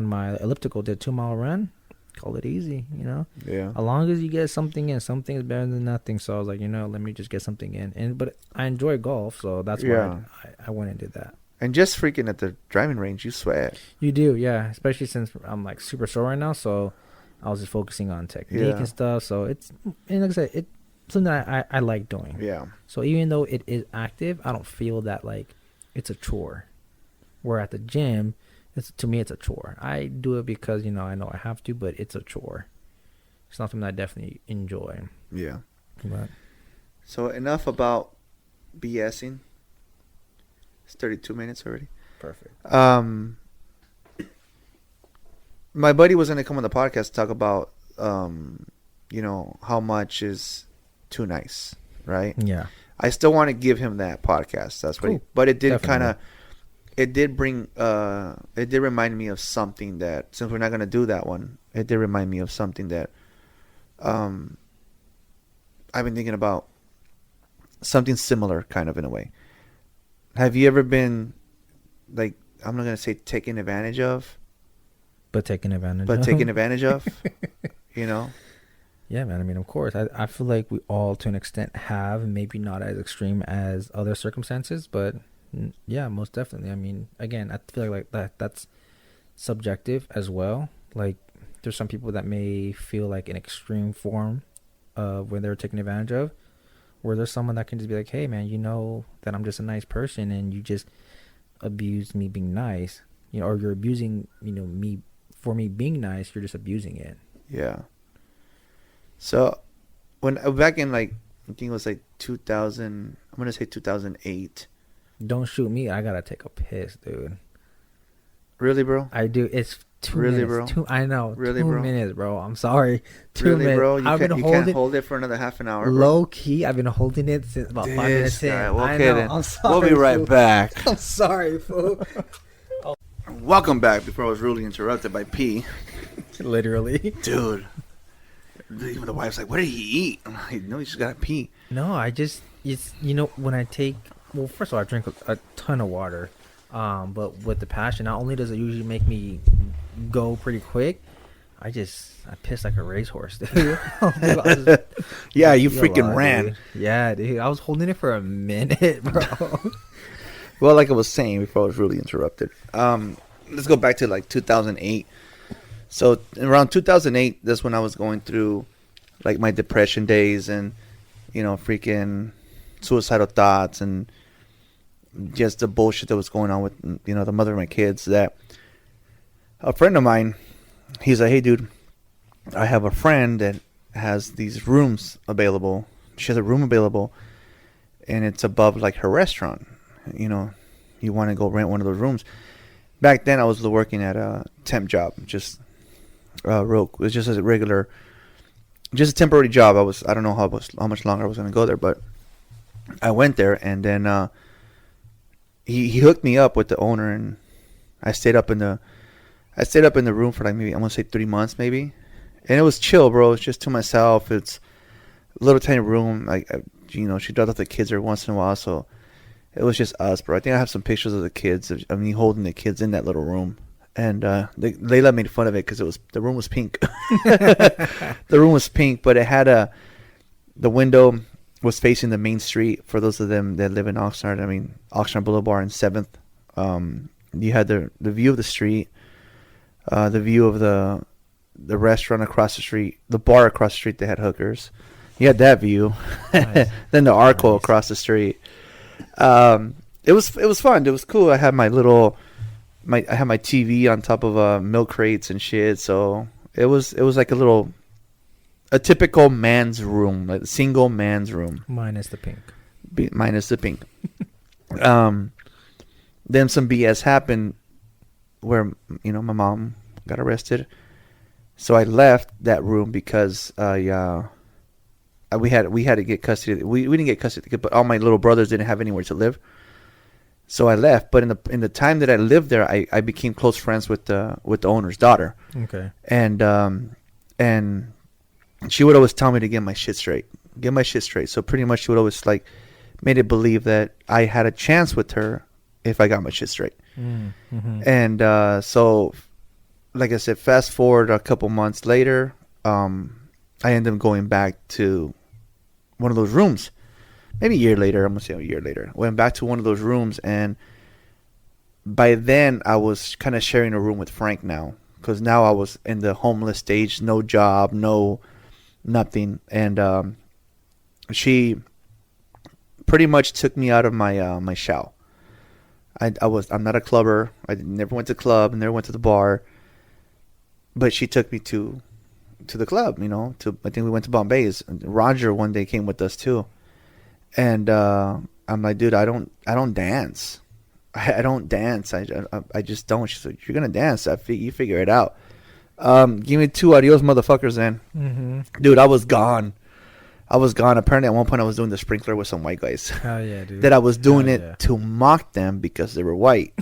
my elliptical, did a 2-mile run. Call it easy, you know. yeah, As long as you get something in, something is better than nothing. So I was like, let me just get something in. But I enjoy golf, so that's Yeah. why I went and did that. and just freaking at the driving range, you sweat. You do, yeah. Especially since I'm like super sore right now, so I was just focusing on technique Yeah. and stuff. So it's, and like I said, it's something that I like doing. Yeah, So even though it is active, I don't feel that like it's a chore. Where at the gym, to me it's a chore. I do it because I know I have to, but it's a chore. It's not something I definitely enjoy. yeah. But So enough about BSing. It's 32 minutes already. perfect. My buddy was going to come on the podcast to talk about, how much is too nice, right? Yeah. I still want to give him that podcast. That's what. Cool. But it did Definitely. kind of. It did bring. It did remind me of something that, since we're not gonna do that one, it did remind me of something that. I've been thinking about something similar, kind of in a way. Have you ever been, like, I'm not gonna say taken advantage of, But taking advantage. but of. taken advantage of? You know. Yeah, man. I mean, of course. I feel like we all, to an extent, have, maybe not as extreme as other circumstances, but yeah, most definitely. I mean, again, I feel like that's subjective as well. Like, there's some people that may feel like an extreme form of when they're taken advantage of, where there's someone that can just be like, hey, man, you know that I'm just a nice person and you just abuse me being nice, or you're abusing, me for me being nice, you're just abusing it. Yeah. So, when back in, like, I think it was like 2000. I'm gonna say 2008. Don't shoot me. I gotta take a piss, dude. Really, bro? I do. It's 2 Really, minutes. bro? I know. Really, 2 bro? minutes, bro. I'm sorry. 2 Really, minutes. bro? I've been You holding can't hold it for another half an hour, bro? low key. I've been holding it since about 5 minutes in. This guy. I Okay, know. then. I'm sorry. We'll be right fool. back. I'm sorry, fool. Welcome back. Before I was rudely interrupted by P. Literally. Dude. Even the wife's like, what did he eat? I'm like, no, he just got to pee. No, it's when I take. Well, first of all, I drink a ton of water. But with the passion, not only does it usually make me go pretty quick, I piss like a racehorse, dude. Yeah, you You're freaking alive, ran. dude. Yeah, dude. I was holding it for a minute, bro. Well, like I was saying before I was really interrupted. Let's go back to like 2008. So around 2008, that's when I was going through like my depression days and, freaking suicidal thoughts and just the bullshit that was going on with, the mother of my kids. That a friend of mine, he's like, hey, dude, I have a friend that has these rooms available. She has a room available and it's above like her restaurant. You want to go rent one of those rooms. Back then I was working at a temp job, just It was just a regular, just a temporary job. I don't know how much longer I was gonna go there, but I went there, and then he hooked me up with the owner, and I stayed up in the room for like maybe I'm gonna say 3 months maybe, and it was chill, bro. It's just to myself. It's a little tiny room. Like she dropped off the kids every once in a while, so it was just us, bro. I think I have some pictures of the kids, of me holding the kids in that little room. And Layla made fun of it because the room was pink. The room was pink, but it had the window was facing the main street. For those of them that live in Oxnard, Oxnard Boulevard and 7th. You had the view of the street, the view of the restaurant across the street, the bar across the street that had hookers. You had that view. Nice. Then the Arco across the street. It was fun. It was cool. I had my TV on top of milk crates and shit. So it was like a typical man's room, like a single man's room. Minus the pink. Minus the pink. Then some BS happened where my mom got arrested. So I left that room because we had to get custody. We didn't get custody, but all my little brothers didn't have anywhere to live. So I left. But in the time that I lived there, I became close friends with the owner's daughter. Okay. And she would always tell me to get my shit straight. So pretty much she would always made it believe that I had a chance with her if I got my shit straight. Mm-hmm. And so, like I said, fast forward a couple months later, I ended up going back to one of those rooms. Maybe a year later, I'm going to say a year later. Went back to one of those rooms, and by then I was kind of sharing a room with Frank now. Because now I was in the homeless stage, no job, no nothing. And she pretty much took me out of my shell. I'm not a clubber. I never went to club, never went to the bar. But she took me to the club, I think we went to Bombay's. Roger one day came with us too. And I'm like, dude, I don't dance. I don't dance. I just don't. She's like, you're gonna dance. You figure it out. Give me 2 adios, motherfuckers. Then, Dude, I was gone. Apparently, at one point, I was doing the sprinkler with some white guys. Hell yeah, dude. That I was doing to mock them because they were white.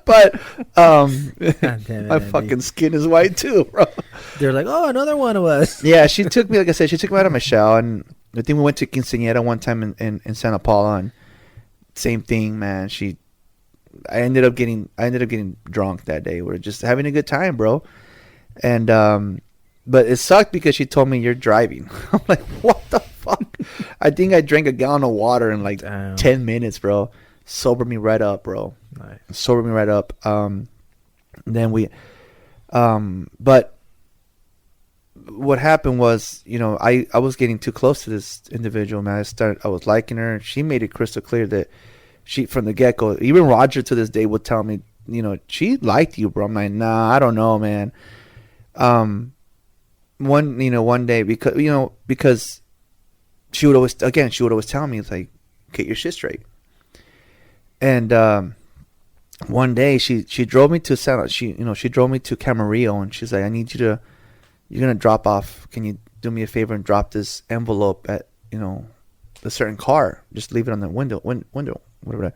But my fucking skin is white too, bro. They're like, oh, another one of us. Yeah, she took me, like I said, out of my shell, and I think we went to Quinceañera one time in Santa Paula, and same thing, man. I ended up getting drunk that day. We're just having a good time, bro. And but it sucked because she told me, you're driving. I'm like, what the fuck? I think I drank a gallon of water in 10 minutes, bro. Sobered me right up, bro. Nice. Sobered me right up. Then we, but what happened was, I was getting too close to this individual, man. I was liking her. She made it crystal clear that from the get-go, even Roger to this day would tell me, she liked you, bro. I'm like, nah, I don't know, man. One day, because she would always tell me, it's like, get your shit straight. And one day she drove me to she drove me to Camarillo, and she's like, you're gonna drop off. Can you do me a favor and drop this envelope at a certain car? Just leave it on the window, whatever.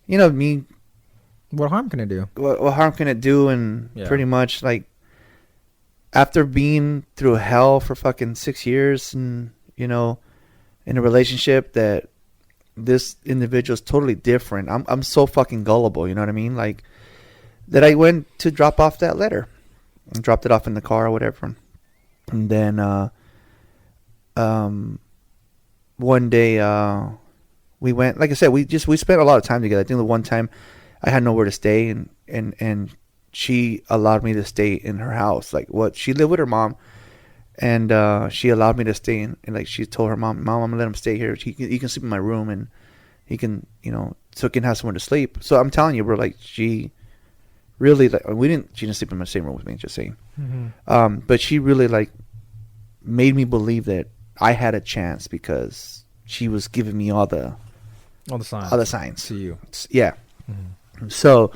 Me. What harm can it do? What harm can it do? And pretty much after being through hell for fucking 6 years, and in a relationship that this individual is totally different. I'm so fucking gullible, you know what I mean? That I went to drop off that letter and dropped it off in the car or whatever. And then one day we went, like I said, we spent a lot of time together. I think the one time I had nowhere to stay, and she allowed me to stay in her house. She lived with her mom, and she allowed me to stay in, and she told her mom, I'm gonna let him stay here. He can sleep in my room, and he can, so he can have somewhere to sleep. So I'm telling you, bro, she really, she didn't sleep in the same room with me, just saying. Mm-hmm. But she really made me believe that I had a chance because she was giving me all the signs to you. Yeah. Mm-hmm. So,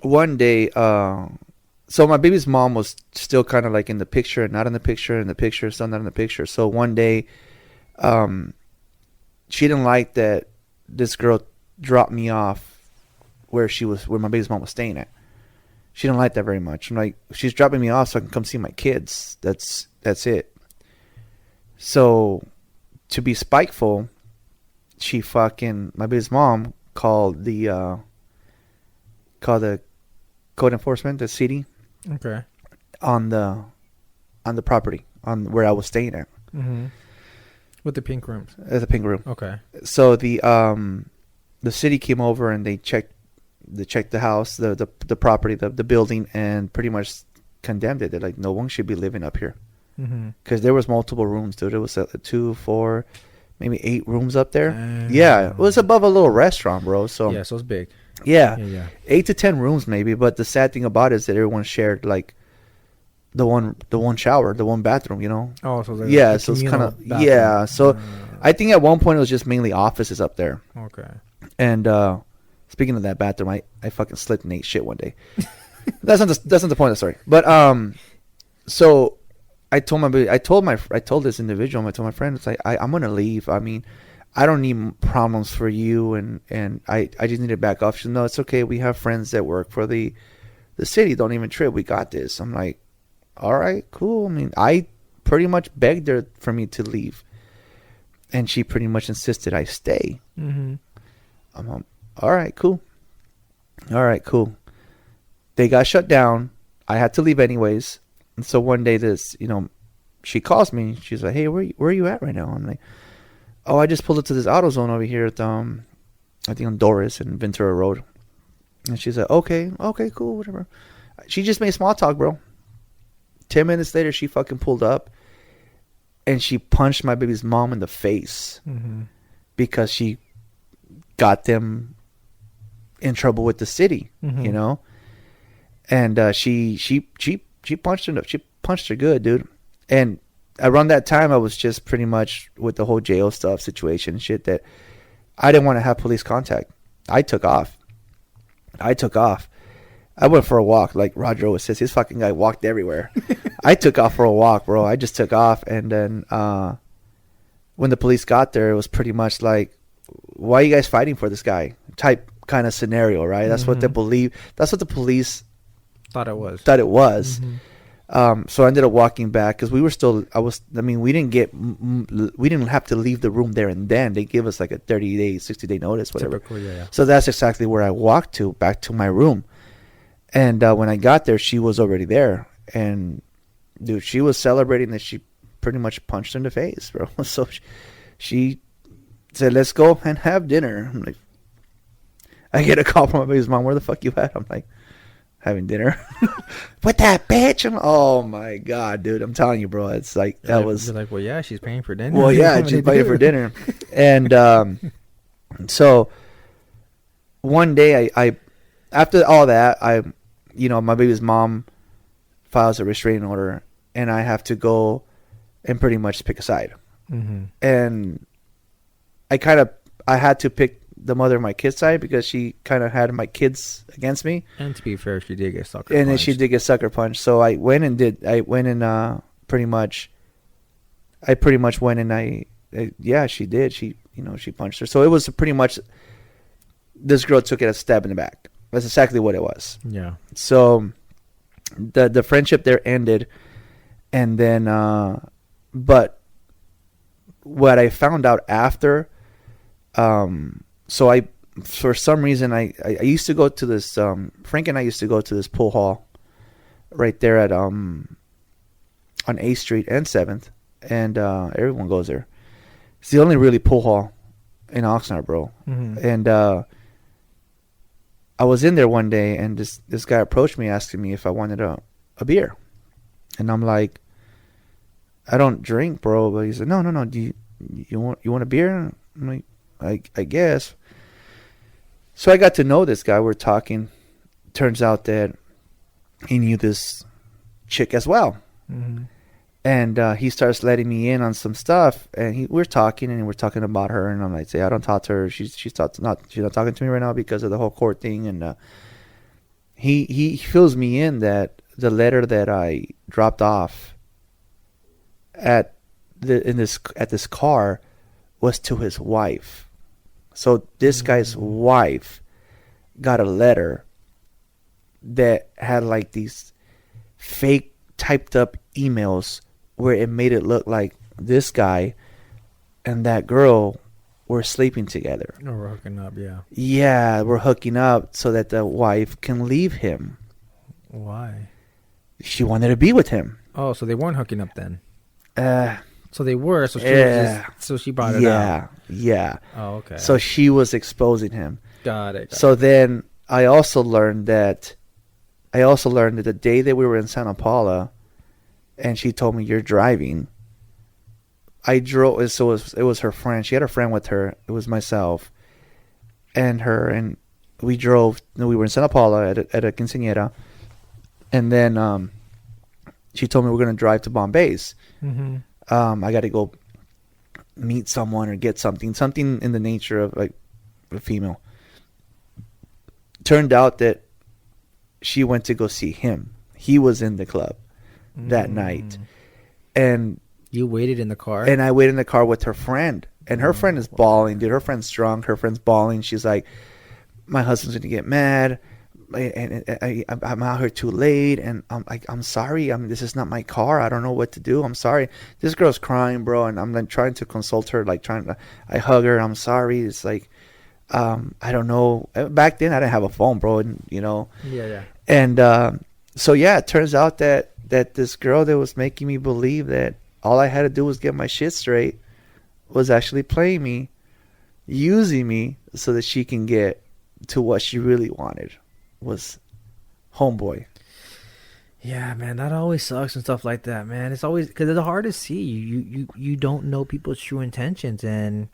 one day, so my baby's mom was still kind of like in the picture and not in the picture, in the picture, still not in the picture. So one day, she didn't like that this girl dropped me off where my baby's mom was staying at. She didn't like that very much. I'm like, she's dropping me off so I can come see my kids. That's it. So to be spiteful, my baby's mom called the code enforcement, the city, Okay. on the property on where I was staying at. Mm-hmm. With the pink rooms. At the pink room. Okay. So the city came over and they checked the house, the property, the building, and pretty much condemned it. They're like, no one should be living up here, Mm-hmm. because there was multiple rooms, dude. It was 2, 4, maybe 8 rooms up there. Damn. Yeah, it was above a little restaurant, bro. So Yeah, so it's big. yeah, Yeah. 8 to 10 rooms maybe. But the sad thing about it is that everyone shared like the one shower, the one bathroom, you know. Oh, so there's Yeah, a so it's communal kind of bathroom. yeah. So I think at one point it was just mainly offices up there. Okay. And speaking of that bathroom, I fucking slipped and ate shit one day. That's not the point of the story. But so I told this individual, I told my friend, it's like I'm gonna leave. I mean, I don't need problems for you, and I just need to back off. She said, no, it's okay. We have friends that work for the city. Don't even trip. We got this. I'm like, all right, cool. I mean, I pretty much begged her for me to leave, and she pretty much insisted I stay. Mm-hmm. I'm all right, cool. All right, cool. They got shut down. I had to leave anyways. And so one day she calls me. She's like, hey, where are you at right now? I'm like, oh, I just pulled up to this AutoZone over here at, I think on Doris and Ventura Road. And she's like, okay, cool, whatever. She just made small talk, bro. 10 minutes later, she fucking pulled up and she punched my baby's mom in the face Mm-hmm. because she got them in trouble with the city, Mhm. you know. And she punched her. She punched her good, dude. And around that time, I was just pretty much with the whole jail stuff situation and shit that I didn't want to have police contact. I took off. I went for a walk, like Roger always says. His fucking guy walked everywhere. I took off for a walk, bro. I just took off, and then when the police got there, it was pretty much like, why are you guys fighting for this guy? Type kind of scenario, right? That's what they believe. That's what the police Thought it was. thought it was. Mhm. So I ended up walking back because we were still. We didn't have to leave the room there and then. They give us like a 30-day, 60-day notice, whatever. Typically, yeah. So that's exactly where I walked back to my room. And when I got there, she was already there. And, dude, she was celebrating that she pretty much punched her in the face, bro. So she said, let's go and have dinner. I'm like, I get a call from my baby's mom, where the fuck you at? I'm like, having dinner. With that bitch? Oh, my God, dude. I'm telling you, bro. It's like, that was... You're like, well, yeah, she's paying for dinner. Well, yeah, What do she's you paying do? for dinner. And so one day, I after all that, my baby's mom files a restraining order, and I have to go and pretty much pick a side. Mhm. And I had to pick the mother of my kid's side because she kind of had my kids against me. And to be fair, she did get sucker And then she punched. did get sucker punched. So I pretty much went and yeah, she did. She punched her. So it was pretty much, this girl took it a stab in the back. That's exactly what it was. Yeah. So the friendship there ended. And then, but what I found out after, so for some reason, I used to go to this, Frank and I used to go to this pool hall right there at, on 8th Street and 7th. And everyone goes there. It's the only really pool hall in Oxnard, bro. Mhm. And I was in there one day, and this guy approached me asking me if I wanted a beer. And I'm like, I don't drink, bro. But he said, no. Do you want a beer? I'm like, I guess. So I got to know this guy. We're talking. Turns out that he knew this chick as well. Mhm. And he starts letting me in on some stuff, and we're talking about her, and I'm like, say, I don't talk to her. She's not talking to me right now because of the whole court thing. And he fills me in that the letter that I dropped off at this car was to his wife. So this guy's wife got a letter that had like these fake typed up emails where it made it look like this guy and that girl were sleeping together. No, we're hooking up, yeah. Yeah, we're hooking up so that the wife can leave him. Why? She wanted to be with him. Oh, so they weren't hooking up then. Uh, So they were. So she Yeah. so she brought it out. Yeah. Oh, okay. So she was exposing him. got it. So then I also learned that the day that we were in Santa Paula, and she told me, "You're driving." I drove. So it was her friend. She had a friend with her. It was myself, and her, and we drove. We were in Santa Paula at a quinceañera, and then she told me we're gonna drive to Bombay's. Mm-hmm. I got to go meet someone or get something in the nature of like a female. Turned out that she went to go see him. He was in the club that night, and You waited in the car. I waited in the car with her friend, and her friend is bawling, dude. Her friend's drunk. Her friend's bawling. She's like, "My husband's gonna get mad. And I'm out here too late, and I'm sorry. This is not my car. I don't know what to do. I'm sorry." This girl's crying, bro, and I'm like trying to consult her, I hug her. I'm sorry. It's like, I don't know. Back then, I didn't have a phone, bro, and yeah. And so yeah, it turns out that this girl that was making me believe that all I had to do was get my shit straight was actually playing me, using me so that she can get to what she really wanted. Was homeboy. Yeah, man, that always sucks and stuff like that, man. It's always because it's hard to see. You don't know people's true intentions, and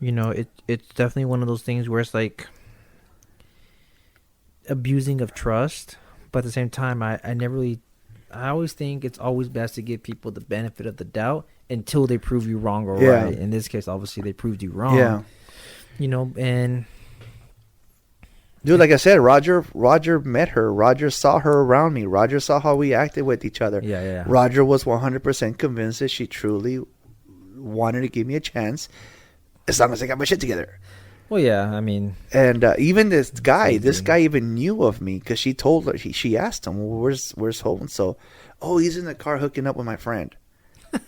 it's definitely one of those things where it's like abusing of trust. But at the same time, I never really. I always think it's always best to give people the benefit of the doubt until they prove you wrong or Yeah. right. In this case, obviously, they proved you wrong. Yeah. And Dude, like I said, Roger met her. Roger saw her around me. Roger saw how we acted with each other. yeah. Roger was 100% convinced that she truly wanted to give me a chance as long as I got my shit together. Well, yeah, I mean, And even this guy even knew of me because she told her, she asked him, well, where's Hope? And so, oh, he's in the car hooking up with my friend.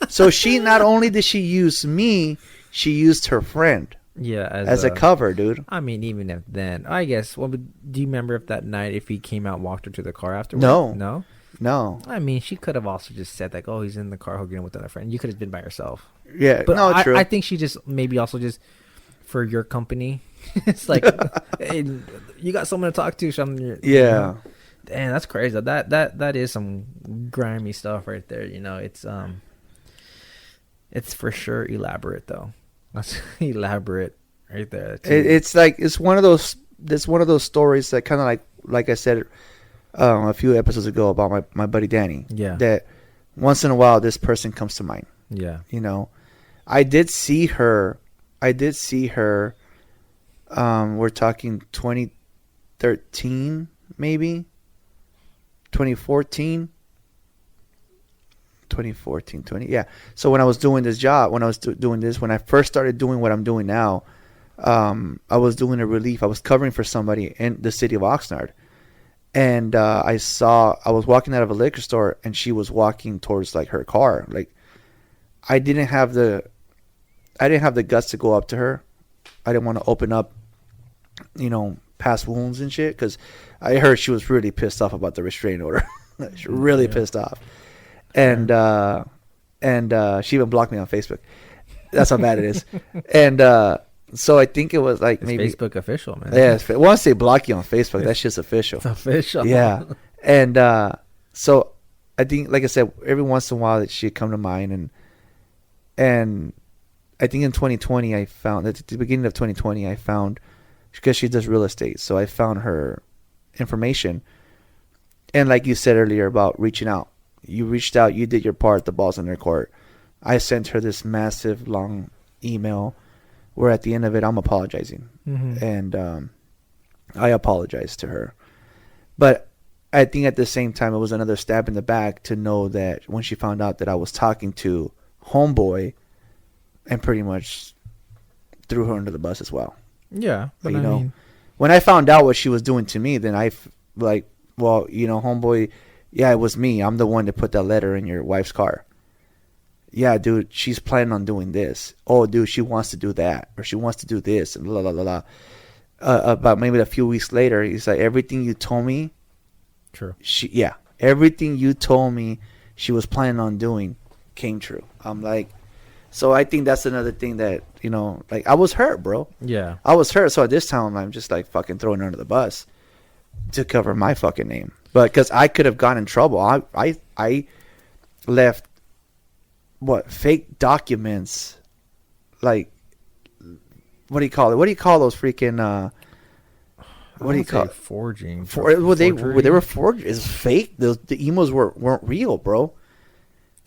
So she, not only did she use me, she used her friend yeah, as a cover, dude. I mean, even if then, I guess. Well, but do you remember if that night if he came out and walked her to the car afterwards? No. I mean, she could have also just said like, "Oh, he's in the car hooking up with another friend." You could have been by yourself. Yeah, But no, true. I think she just maybe also just for your company. It's like, hey, you got someone to talk to. Yeah. Damn, that's crazy. That is some grimy stuff right there. It's for sure elaborate though. That's elaborate right there. It's like it's one of those stories that kind of like I said a few episodes ago about my buddy Danny. Yeah. That once in a while this person comes to mind. Yeah. I did see her. We're talking 2013, maybe 2014. 2014, yeah. So when I was doing this job, when I first started doing what I'm doing now, I was doing a relief. I was covering for somebody in the city of Oxnard. And I was walking out of a liquor store and she was walking towards like her car. Like I didn't have the guts to go up to her. I didn't want to open up, past wounds and shit. Cause I heard she was really pissed off about the restraining order. She was really pissed off. And she even blocked me on Facebook. That's how bad it is. And so I think it was like it's maybe Facebook official, man. Yeah, once they block you on Facebook, that shit's official. It's official. Yeah, and so I think, like I said, every once in a while that she'd come to mind, and I think in 2020 I found at the beginning of 2020 I found, because she does real estate, so I found her information, and like you said earlier about reaching out. You reached out, you did your part, the ball's in their court. I sent her this massive, long email where at the end of it, I'm apologizing. Mm-hmm. And I apologized to her. But I think at the same time it was another stab in the back to know that when she found out that I was talking to homeboy, and pretty much threw her under the bus as well. Yeah, but you I know, mean, when I found out what she was doing to me, then like, well, homeboy, yeah, it was me. I'm the one that put that letter in your wife's car. Yeah, dude, she's planning on doing this. Oh, dude, she wants to do that, or she wants to do this, and blah, blah, blah, blah. About maybe a few weeks later, he's like, everything you told me, true. everything you told me she was planning on doing came true. I'm like, so I think that's another thing that, like, I was hurt, bro. Yeah. I was hurt. So at this time, I'm just like fucking throwing her under the bus to cover my fucking name. But because I could have gotten in trouble. I left, fake documents, like, what do you call it? What do you call those freaking, what do you call it? Forging. They were forged. It's fake. The emails weren't real, bro.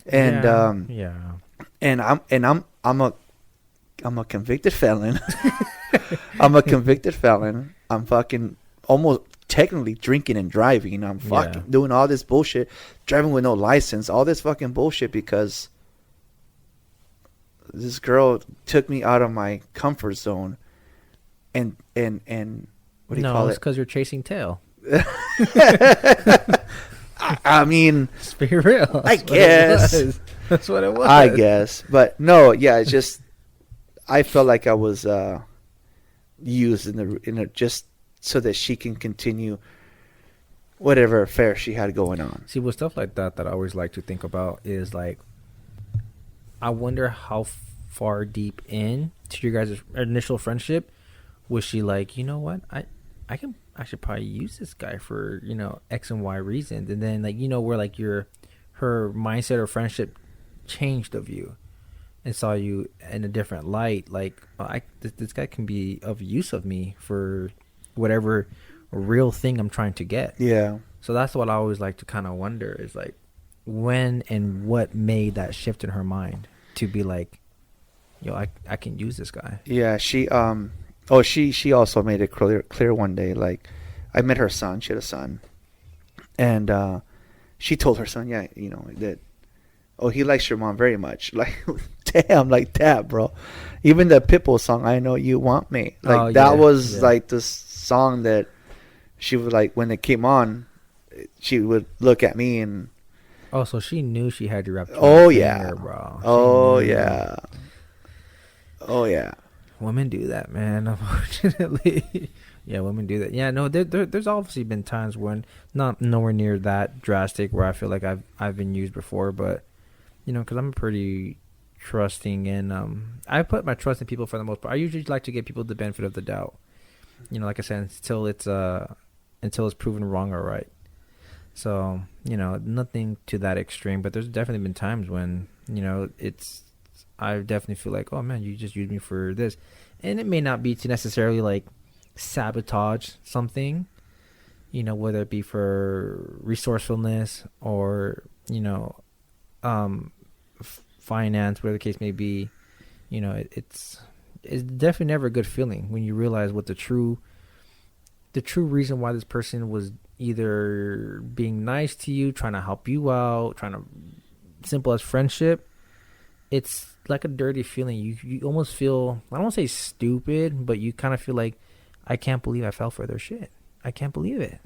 And yeah. and I'm a convicted felon. I'm a convicted felon. I'm fucking almost technically drinking and driving. I'm fucking doing all this bullshit, driving with no license, all this fucking bullshit because this girl took me out of my comfort zone, and what do you call it? No, it's because you're chasing tail. I mean, Let's be real. I guess. That's what it was. I guess, but no, yeah, it's just I felt like I was used in just so that she can continue whatever affair she had going on. See, with stuff like that I always like to think about is like, I wonder how far deep in to your guys' initial friendship was she like, you know what, I should probably use this guy for, X and Y reasons, and then like, where like her mindset or friendship changed of you and saw you in a different light, like, this guy can be of use of me for whatever real thing I'm trying to get. Yeah. So that's what I always like to kind of wonder is like, when and what made that shift in her mind to be like, I can use this guy. Yeah, she she also made it clear one day, like, I met her son, she had a son, and she told her son, that, oh, he likes your mom very much. Like, damn, like that, bro. Even the Pitbull song, I Know You Want Me, like, that was like the song that she would, like, when it came on, she would look at me and, oh, so she knew she had you wrapped around oh her yeah, finger, bro. Oh yeah, oh yeah. Women do that, man. Unfortunately, yeah, women do that. Yeah, no, there's obviously been times when not nowhere near that drastic where I feel like I've been used before, but because I'm pretty trusting and I put my trust in people for the most part. I usually like to give people the benefit of the doubt. Like I said, until it's proven wrong or right. So, nothing to that extreme, but there's definitely been times when, I definitely feel like, oh man, you just used me for this. And it may not be to necessarily like sabotage something, whether it be for resourcefulness or, finance, whatever the case may be. It's definitely never a good feeling when you realize what the true reason why this person was either being nice to you, trying to help you out, simple as friendship. It's like a dirty feeling. You almost feel, I don't want to say stupid, but you kind of feel like, I can't believe I fell for their shit. I can't believe it.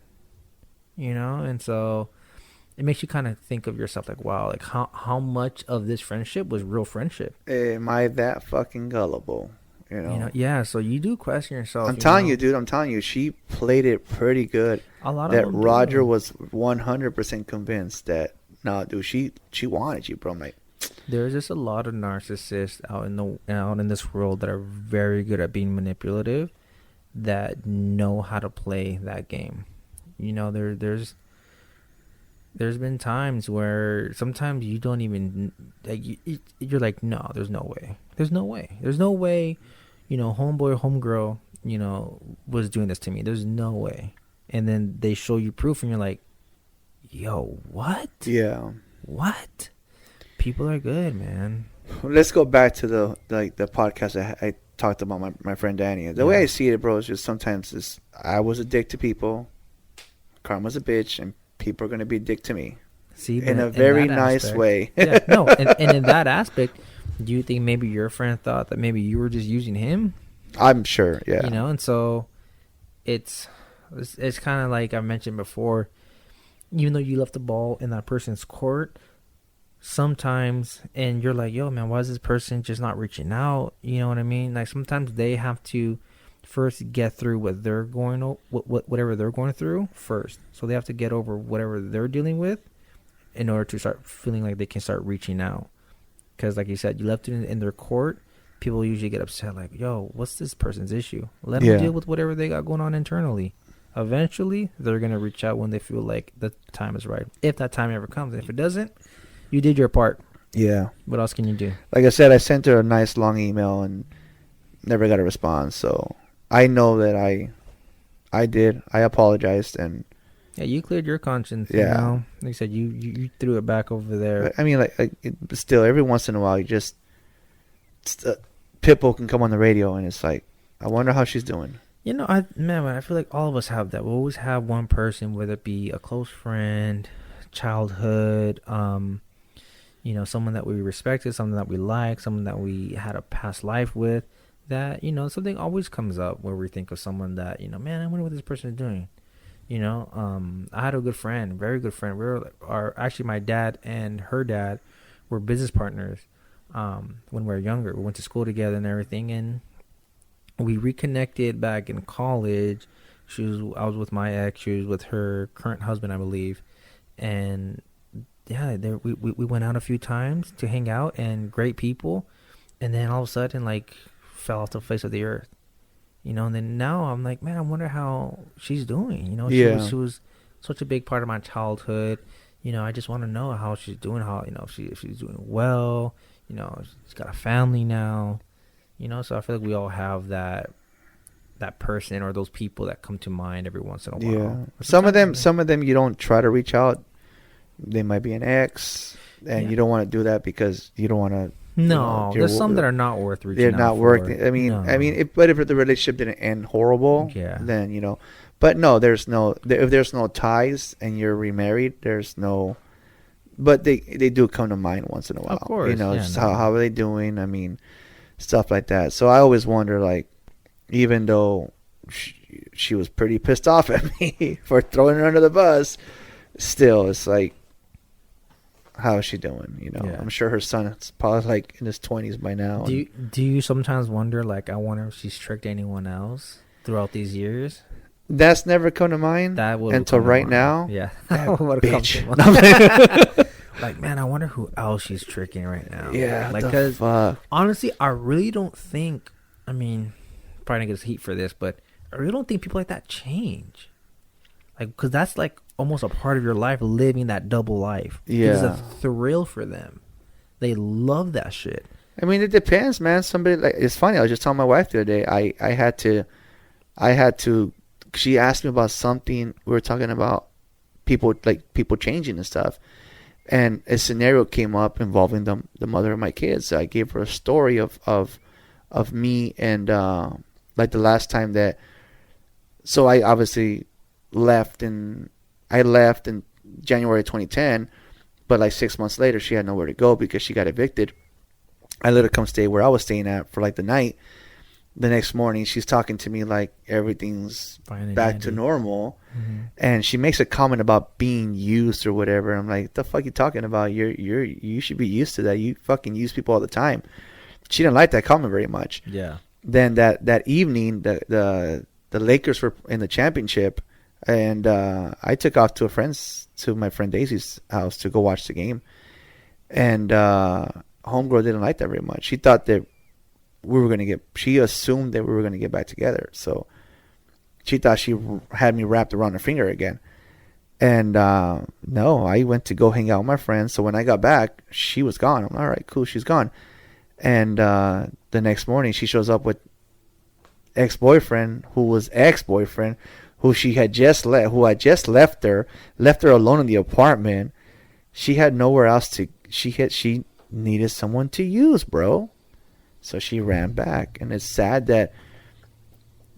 And so it makes you kind of think of yourself like, wow, like how much of this friendship was real friendship? Am I that fucking gullible? Yeah, so you do question yourself. I'm telling you, dude. I'm telling you, she played it pretty good. A lot that of them Roger do. was 100% convinced that, no, dude, she wanted you, bro. I'm like, there's just a lot of narcissists out in this world that are very good at being manipulative, that know how to play that game. There's been times where sometimes you don't even like, you're like, no, there's no way, homeboy or homegirl, was doing this to me. There's no way. And then they show you proof and you're like, yo, what? Yeah. What? People are good, man. Let's go back to the podcast I talked about my friend Danny. The way I see it, bro, is just sometimes I was a dick to people. Karma's a bitch, and people are going to be a dick to me See, in but a very that nice aspect- way. Yeah, no, and in that aspect, do you think maybe your friend thought that maybe you were just using him? I'm sure. Yeah. You know, and so it's kind of like I mentioned before. Even though you left the ball in that person's court, sometimes, and you're like, yo, man, why is this person just not reaching out? You know what I mean? Like, sometimes they have to first get through what they're whatever they're going through first. So they have to get over whatever they're dealing with in order to start feeling like they can start reaching out. Because, like you said, you left it in their court. People usually get upset, like, yo, what's this person's issue? Let them deal with whatever they got going on internally. Eventually, they're going to reach out when they feel like the time is right. If that time ever comes. And if it doesn't, you did your part. Yeah. What else can you do? Like I said, I sent her a nice long email and never got a response. So I know that I did. I apologized. And Yeah, you cleared your conscience. Yeah. You know? Like I said, you threw it back over there. I mean, but still, every once in a while, you just Pitbull can come on the radio and it's like, I wonder how she's doing. You know, I feel like all of us have that. We always have one person, whether it be a close friend, childhood, you know, someone that we respected, someone that we like, someone that we had a past life with, that, you know, something always comes up where we think of someone that, you know, man, I wonder what this person is doing. You know, I had a good friend, very good friend. Actually, my dad and her dad were business partners when we were younger. We went to school together and everything, and we reconnected back in college. I was with my ex. She was with her current husband, I believe. And yeah, we went out a few times to hang out, and great people. And then all of a sudden, like, fell off the face of the earth. You know, and then now I'm like, man, I wonder how she's doing. You know, she was such a big part of my childhood. You know, I just want to know how she's doing, how, you know, if she's doing well. You know, she's got a family now. You know, so I feel like we all have that person or those people that come to mind every once in a while. Yeah. Some of them you don't try to reach out. They might be an ex, and you don't want to do that because you don't want to. No, there's some that are not worth reaching out. They're not worth it. I mean, but if the relationship didn't end horrible, then, you know. But no, if there's no ties and you're remarried, there's no. But they do come to mind once in a while. Of course, you know, just how are they doing? I mean, stuff like that. So I always wonder, like, even though she was pretty pissed off at me for throwing her under the bus, still, it's like, how is she doing? You know, I'm sure her son is probably like in his 20s by now. Do you sometimes wonder, like, I wonder if she's tricked anyone else throughout these years? That's never come to mind until right now. Yeah, that bitch. Like, man, I wonder who else she's tricking right now. Yeah, like, because honestly, I really don't think. I mean, probably gonna get heat for this, but I really don't think people like that change. Like, because that's like almost a part of your life, living that double life. Yeah, it's a thrill for them. They love that shit. I mean, it depends, man. Somebody, like, it's funny. I was just telling my wife the other day. I had to. She asked me about something. We were talking about people changing and stuff, and a scenario came up involving the mother of my kids. So I gave her a story of me and like the last time that. So I obviously left in January 2010, but like 6 months later, she had nowhere to go because she got evicted. I let her come stay where I was staying at for like the night. The next morning, she's talking to me like everything's back to normal. Mm-hmm. And she makes a comment about being used or whatever. I'm like, the fuck you talking about? You should be used to that. You fucking use people all the time. She didn't like that comment very much. Yeah. Then that evening, the Lakers were in the championship, and I took off to my friend Daisy's house to go watch the game. And homegirl didn't like that very much. She thought that she assumed that we were going to get back together. So she thought she had me wrapped around her finger again. And no, I went to go hang out with my friends. So when I got back, she was gone. I'm like, all right, cool, she's gone. And the next morning, she shows up with ex-boyfriend, who was ex-boyfriend, who she had just left her alone in the apartment. She had nowhere else to. She needed someone to use, bro. So she ran back, and it's sad that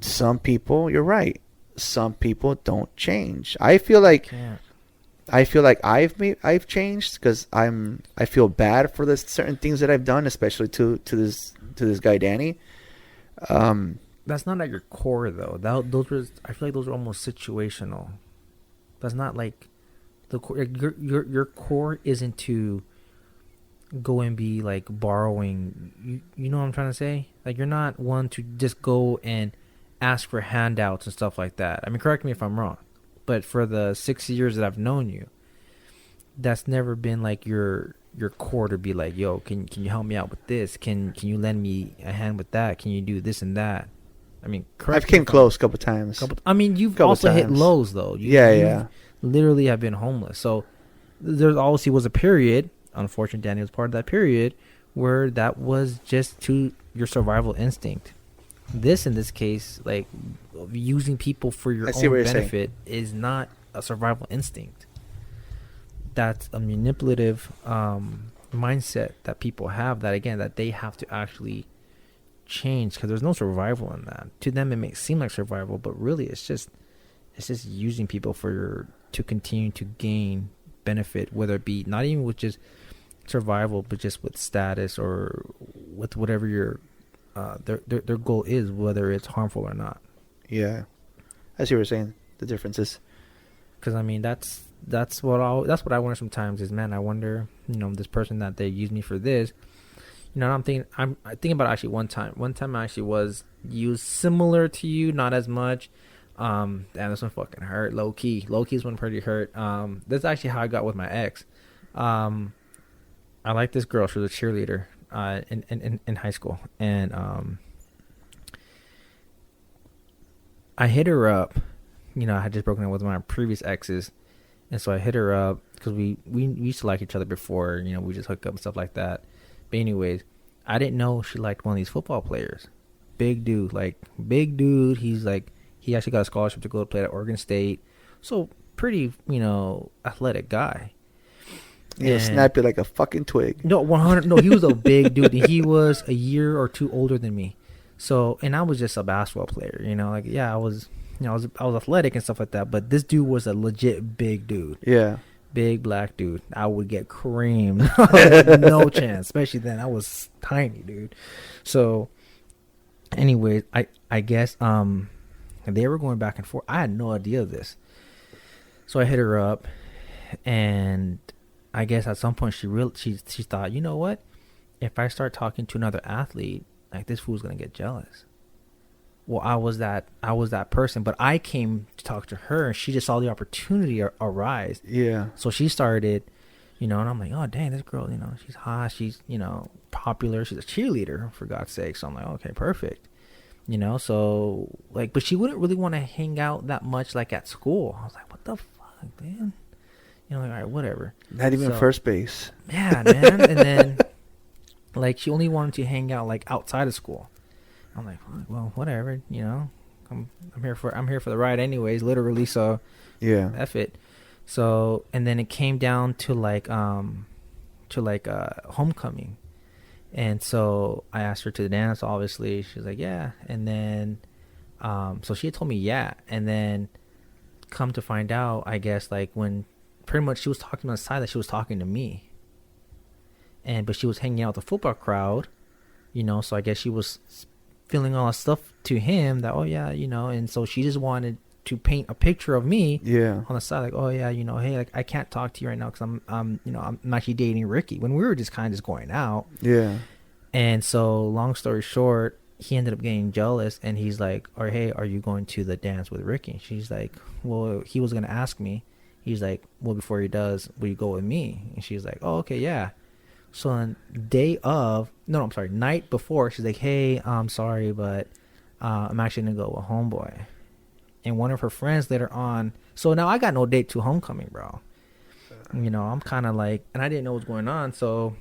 some people. You're right. Some people don't change. I feel like I feel like I've changed because I feel bad for the certain things that I've done, especially to this guy Danny. That's not at your core though. Those were, I feel like those are almost situational. That's not like the core. Your core isn't to go and be like borrowing. You know what I'm trying to say? Like you're not one to just go and ask for handouts and stuff like that. I mean, correct me if I'm wrong, but for the 6 years that I've known you, that's never been like your core to be like, yo, can you help me out with this? Can you lend me a hand with that? Can you do this and that? I mean, I've came close a couple times. I mean, you've also hit lows though. You literally have been homeless. So there obviously was a period. Unfortunately, Danny was part of that period where that was just to your survival instinct. In this case, like using people for your own benefit is not a survival instinct. That's a manipulative mindset that people have. That again, that they have to actually change because there's no survival in that. To them, it may seem like survival, but really, it's just using people to continue to gain benefit, whether it be not even with just survival, but just with status or with whatever your their goal is, whether it's harmful or not. Yeah, as you were saying, the differences. Because I mean, that's what I wonder sometimes is, man, I wonder, this person that they use me for this. I'm thinking about actually one time I actually was used similar to you, not as much. Damn, this one fucking hurt. Low key is one pretty hurt. That's actually how I got with my ex. I like this girl. She was a cheerleader in high school, and I hit her up. I had just broken up with my previous exes, and so I hit her up because we used to like each other before. We just hooked up and stuff like that. But anyways, I didn't know she liked one of these football players. Big dude. He's like, he actually got a scholarship to go play at Oregon State. So pretty, athletic guy. Yeah, snapped it like a fucking twig. No, 100. No, he was a big dude. He was a year or two older than me. So, and I was just a basketball player. I was athletic and stuff like that. But this dude was a legit big dude. Yeah. Big black dude. I would get creamed. No chance. Especially then. I was tiny, dude. So, anyways, I guess they were going back and forth. I had no idea of this. So I hit her up, and I guess at some point she thought, you know what? If I start talking to another athlete, like, this fool's gonna get jealous. Well, I was that person, but I came to talk to her, and she just saw the opportunity arise. Yeah. So she started, and I'm like, oh dang, this girl, she's hot, she's popular, she's a cheerleader, for God's sake. So I'm like, okay, perfect. So like, but she wouldn't really want to hang out that much like at school. I was like, what the fuck, man? Like, all right, whatever. Not even first base. Yeah, man. And then like, she only wanted to hang out like outside of school. I'm like, well, whatever, I'm here for the ride anyways, literally. So yeah, F it. So, and then it came down to like homecoming. And so I asked her to dance, obviously. She was like, yeah. And then, so she had told me, yeah. And then come to find out, I guess, like, when pretty much she was talking on the side that she was talking to me. But she was hanging out with the football crowd, so I guess she was feeling all that stuff to him that, oh yeah, and so she just wanted to paint a picture of me on the side, like, oh yeah, hey, like, I can't talk to you right now because I'm actually dating Ricky, when we were just kind of just going out. Yeah. And so long story short, he ended up getting jealous, and he's like, or hey, are you going to the dance with Ricky? She's like, well, he was going to ask me. He's like, well, before he does, will you go with me? And she's like, oh, okay, yeah. So on night before, she's like, hey, I'm sorry, but I'm actually going to go with homeboy. And one of her friends later on, so now I got no date to homecoming, bro. I'm kind of like, and I didn't know what was going on, so,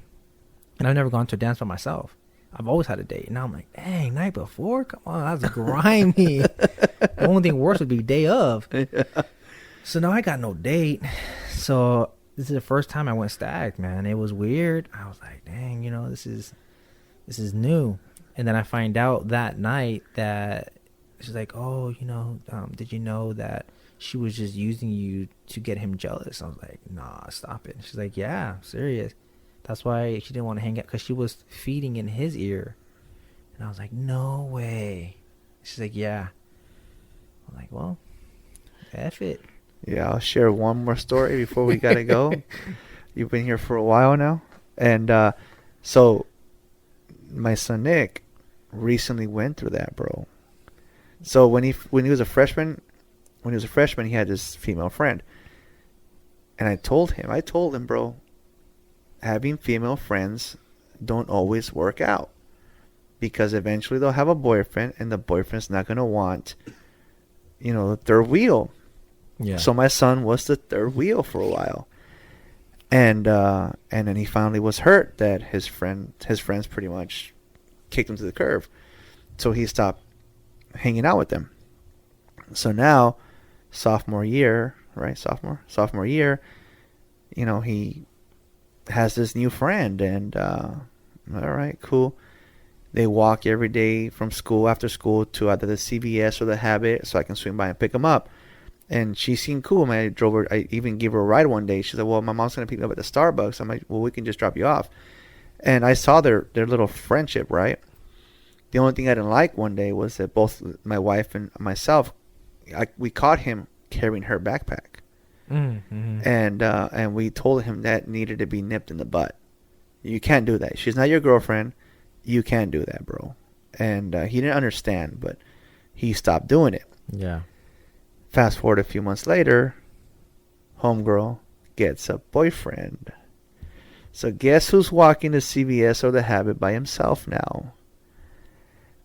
and I've never gone to a dance by myself. I've always had a date. And now I'm like, dang, night before? Come on, that's grimy. The only thing worse would be day of. Yeah. So now I got no date. So this is the first time I went stag, man. It was weird. I was like, dang, this is new. And then I find out that night that she's like, oh, did you know that she was just using you to get him jealous. I was like, nah, stop it. She's like, yeah, serious. That's why she didn't want to hang out, because she was feeding in his ear. And I was like, no way. She's like, yeah. I'm like, well, F it. Yeah, I'll share one more story before we gotta go. You've been here for a while now, and so my son Nick recently went through that, bro. So when he was a freshman, he had this female friend, and I told him, bro, having female friends don't always work out, because eventually they'll have a boyfriend, and the boyfriend's not gonna want, the third wheel. Yeah. So my son was the third wheel for a while, and then he finally was hurt that his friends pretty much kicked him to the curb, so he stopped hanging out with them. So now, sophomore year, he has this new friend, and all right, cool. They walk every day from school, after school, to either the CVS or the Habit, so I can swing by and pick them up. And she seemed cool, man. I even gave her a ride one day. She said, well, my mom's going to pick me up at the Starbucks. I'm like, well, we can just drop you off. And I saw their little friendship, right? The only thing I didn't like one day was that both my wife and myself, we caught him carrying her backpack. Mm-hmm. And we told him that needed to be nipped in the butt. You can't do that. She's not your girlfriend. You can't do that, bro. And he didn't understand, but he stopped doing it. Yeah. Fast forward a few months later, homegirl gets a boyfriend. So guess who's walking to CVS or the Habit by himself now?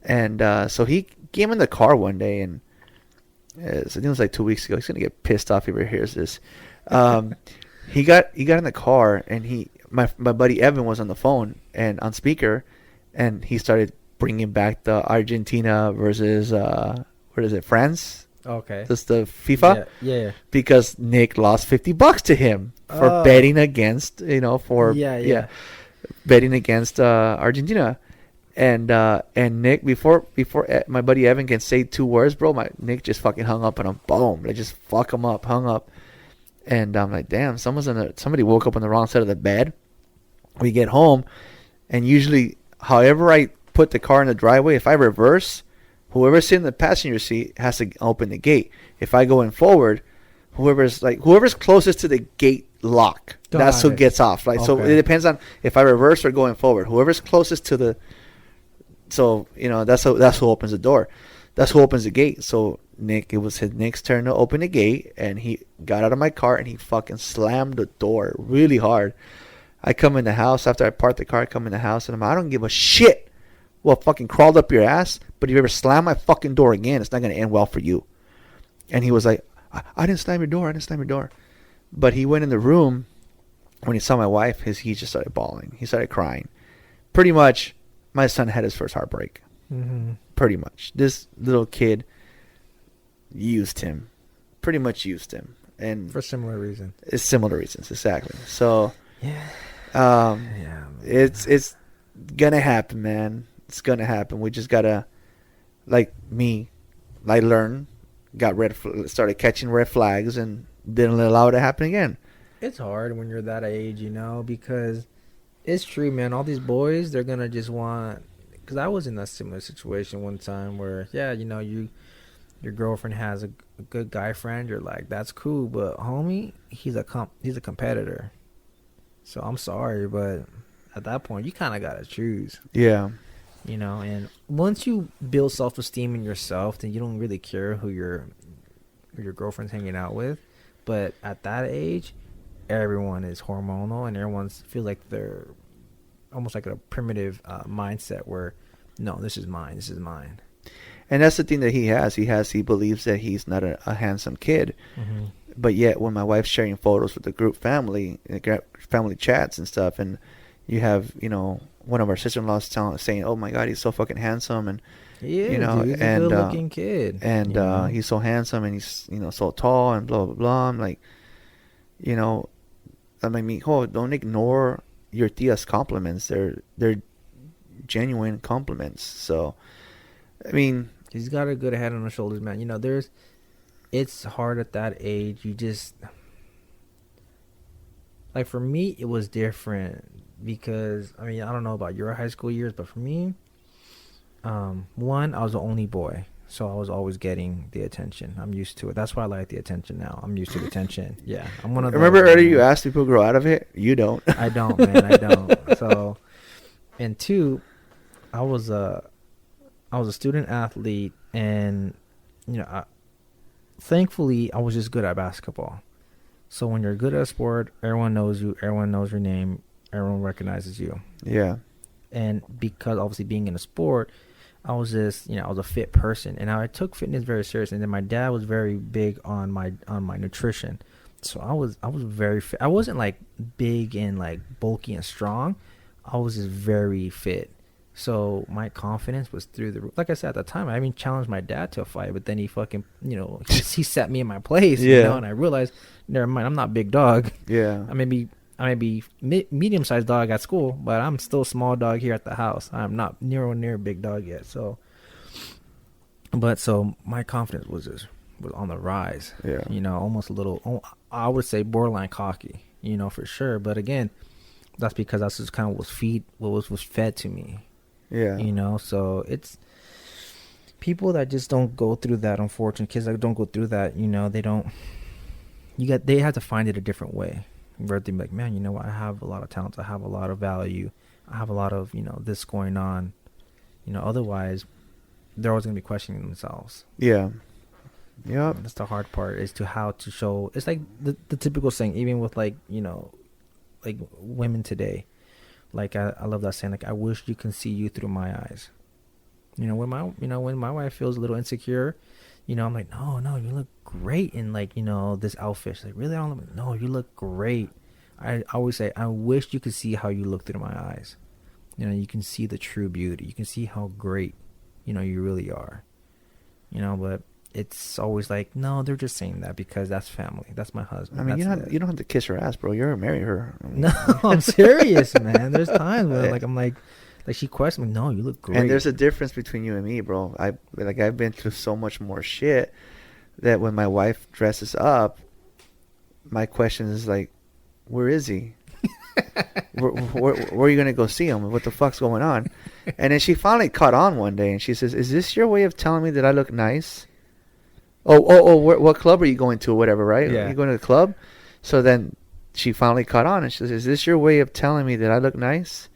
And so he came in the car one day, and I think it was like 2 weeks ago. He's gonna get pissed off if he hears this. He got in the car, and my buddy Evan was on the phone and on speaker, and he started bringing back the Argentina versus France. Okay. Just the FIFA. Yeah. Because Nick lost $50 to him for betting against, betting against Argentina. And Nick, before my buddy Evan can say two words, bro, Nick just fucking hung up on him. Boom. They just fuck him up, hung up. And I'm like, damn, somebody woke up on the wrong side of the bed. We get home, and usually, however I put the car in the driveway, if I reverse, whoever's sitting in the passenger seat has to open the gate. If I go in forward, whoever's closest to the gate lock, that's who gets off. Right? Okay. So it depends on if I reverse or going forward. Whoever's closest to the, that's who opens the door. That's who opens the gate. So it was Nick's turn to open the gate, and he got out of my car and he fucking slammed the door really hard. I come in the house after I parked the car. I come in the house, and I don't give a shit. Well, fucking crawled up your ass, but if you ever slam my fucking door again, it's not going to end well for you. And he was like, I didn't slam your door. But he went in the room. When he saw my wife, he just started bawling. He started crying. Pretty much, my son had his first heartbreak. Mm-hmm. Pretty much. This little kid used him. Pretty much used him. And for similar reasons. It's similar reasons, exactly. So, it's going to happen, man. It's going to happen. We just got to, like me, I learned, started catching red flags and didn't allow it to happen again. It's hard when you're that age, because it's true, man. All these boys, they're going to just want, because I was in that similar situation one time where, your girlfriend has a good guy friend. You're like, that's cool. But homie, he's a competitor. So I'm sorry, but at that point, you kind of got to choose. Yeah. And once you build self-esteem in yourself, then you don't really care who your girlfriend's hanging out with. But at that age, everyone is hormonal, and everyone feels like they're almost like a primitive mindset where, no, this is mine. And that's the thing that he has. He believes that he's not a handsome kid. Mm-hmm. But yet, when my wife's sharing photos with the group family chats and stuff, and you have, one of our sister-in-laws saying, "Oh my God, he's so fucking handsome," and dude, he's a good-looking kid, and he's so handsome, and he's so tall, and blah blah blah. I'm like, don't ignore your tia's compliments. They're genuine compliments. So, I mean, he's got a good head on his shoulders, man. it's hard at that age. You just like for me, it was different because I mean I don't know about your high school years, but for me, one, I was the only boy, so I was always getting the attention. I'm used to it. That's why I like the attention now. I'm used to the attention. Yeah, I'm one of those. Remember earlier you asked people grow out of it? You don't. I don't, man. I don't. So, and two, I was a student athlete, and you know, thankfully, I was just good at basketball. So when you're good at a sport, everyone knows you, everyone knows your name, everyone recognizes you. Yeah. And because obviously being in a sport, I was just, I was a fit person, and I took fitness very serious. And then my dad was very big on my nutrition, so I was very fit. I wasn't like big and like bulky and strong. I was just very fit. So my confidence was through the roof. Like I said at the time, I even challenged my dad to a fight, but then he fucking, he set me in my place. Yeah. And I realized, never mind, I'm not big dog. Yeah. I may be medium-sized dog at school, but I'm still small dog here at the house. I'm not near big dog yet. So my confidence was on the rise. Yeah. Almost a little, I would say borderline cocky, for sure. But again, that's because that's just kind of what was fed to me. Yeah. So it's people that just don't go through that. Unfortunate kids that don't go through that. They have to find it a different way. Where they be like, man, you know what? I have a lot of talent. I have a lot of value. I have a lot of this going on. Otherwise, they're always gonna be questioning themselves. Yeah. Yeah. That's the hard part, is to how to show. It's like the typical saying, even with like women today. Like I love that saying. Like, I wish you can see you through my eyes. When my wife feels a little insecure, I'm like, no, you look great in this outfit. She's like, really? I don't look. No, you look great. I always say, I wish you could see how you look through my eyes. You can see the true beauty. You can see how great, you really are. But it's always like, no, they're just saying that because that's family. That's my husband. I mean, you don't have to kiss her ass, bro. You're gonna marry her. No, I'm serious, man. There's times where I'm like she questions me. No, you look great. And there's a difference between you and me, bro. I've been through so much more shit that when my wife dresses up, my question is like, where is he? where are you gonna go see him? What the fuck's going on? And then she finally caught on one day, and she says, "Is this your way of telling me that I look nice?" What club are you going to or whatever, right? Yeah. You going to the club? So then she finally caught on, and she says, "Is this your way of telling me that I look nice?"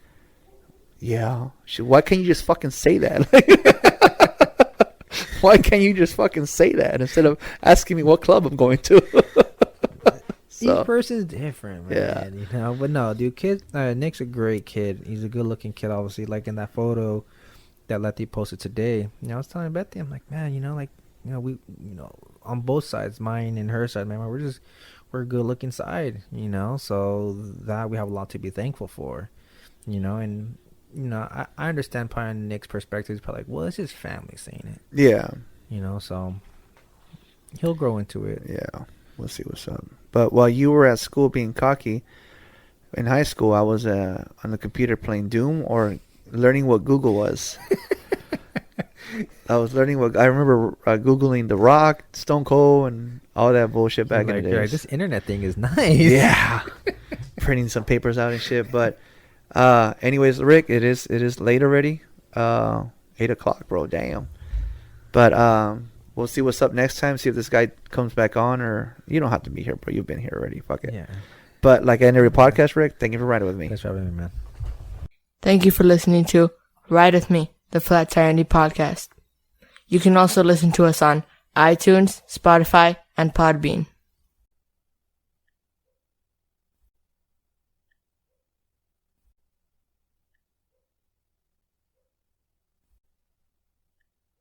Yeah. Why can't you just fucking say that? Why can't you just fucking say that instead of asking me what club I'm going to? Each person's different, man. Yeah. But no, dude, Nick's a great kid. He's a good-looking kid, obviously. Like in that photo that Letty posted today. I was telling Betty, I'm like, man, we, on both sides, mine and her side, man, we're a good-looking side, So that we have a lot to be thankful for, and. I understand probably on Nick's perspective. He's probably like, well, it's his family saying it. Yeah. So he'll grow into it. Yeah. We'll see what's up. But while you were at school being cocky, in high school, I was on the computer playing Doom or learning what Google was. I was learning I remember Googling The Rock, Stone Cold, and all that bullshit back in the days. Like, this internet thing is nice. Yeah. Printing some papers out and shit. But anyways, Rick, it is late already. 8:00, bro. Damn. But we'll see what's up next time. See if this guy comes back on, or you don't have to be here, bro. You've been here already. Fuck it. Yeah. But like I end every podcast, Rick, thank you for riding with me. Thanks for having me, man. Thank you for listening to Ride With Me, the Flat Tire Indie Podcast. You can also listen to us on iTunes, Spotify, and Podbean.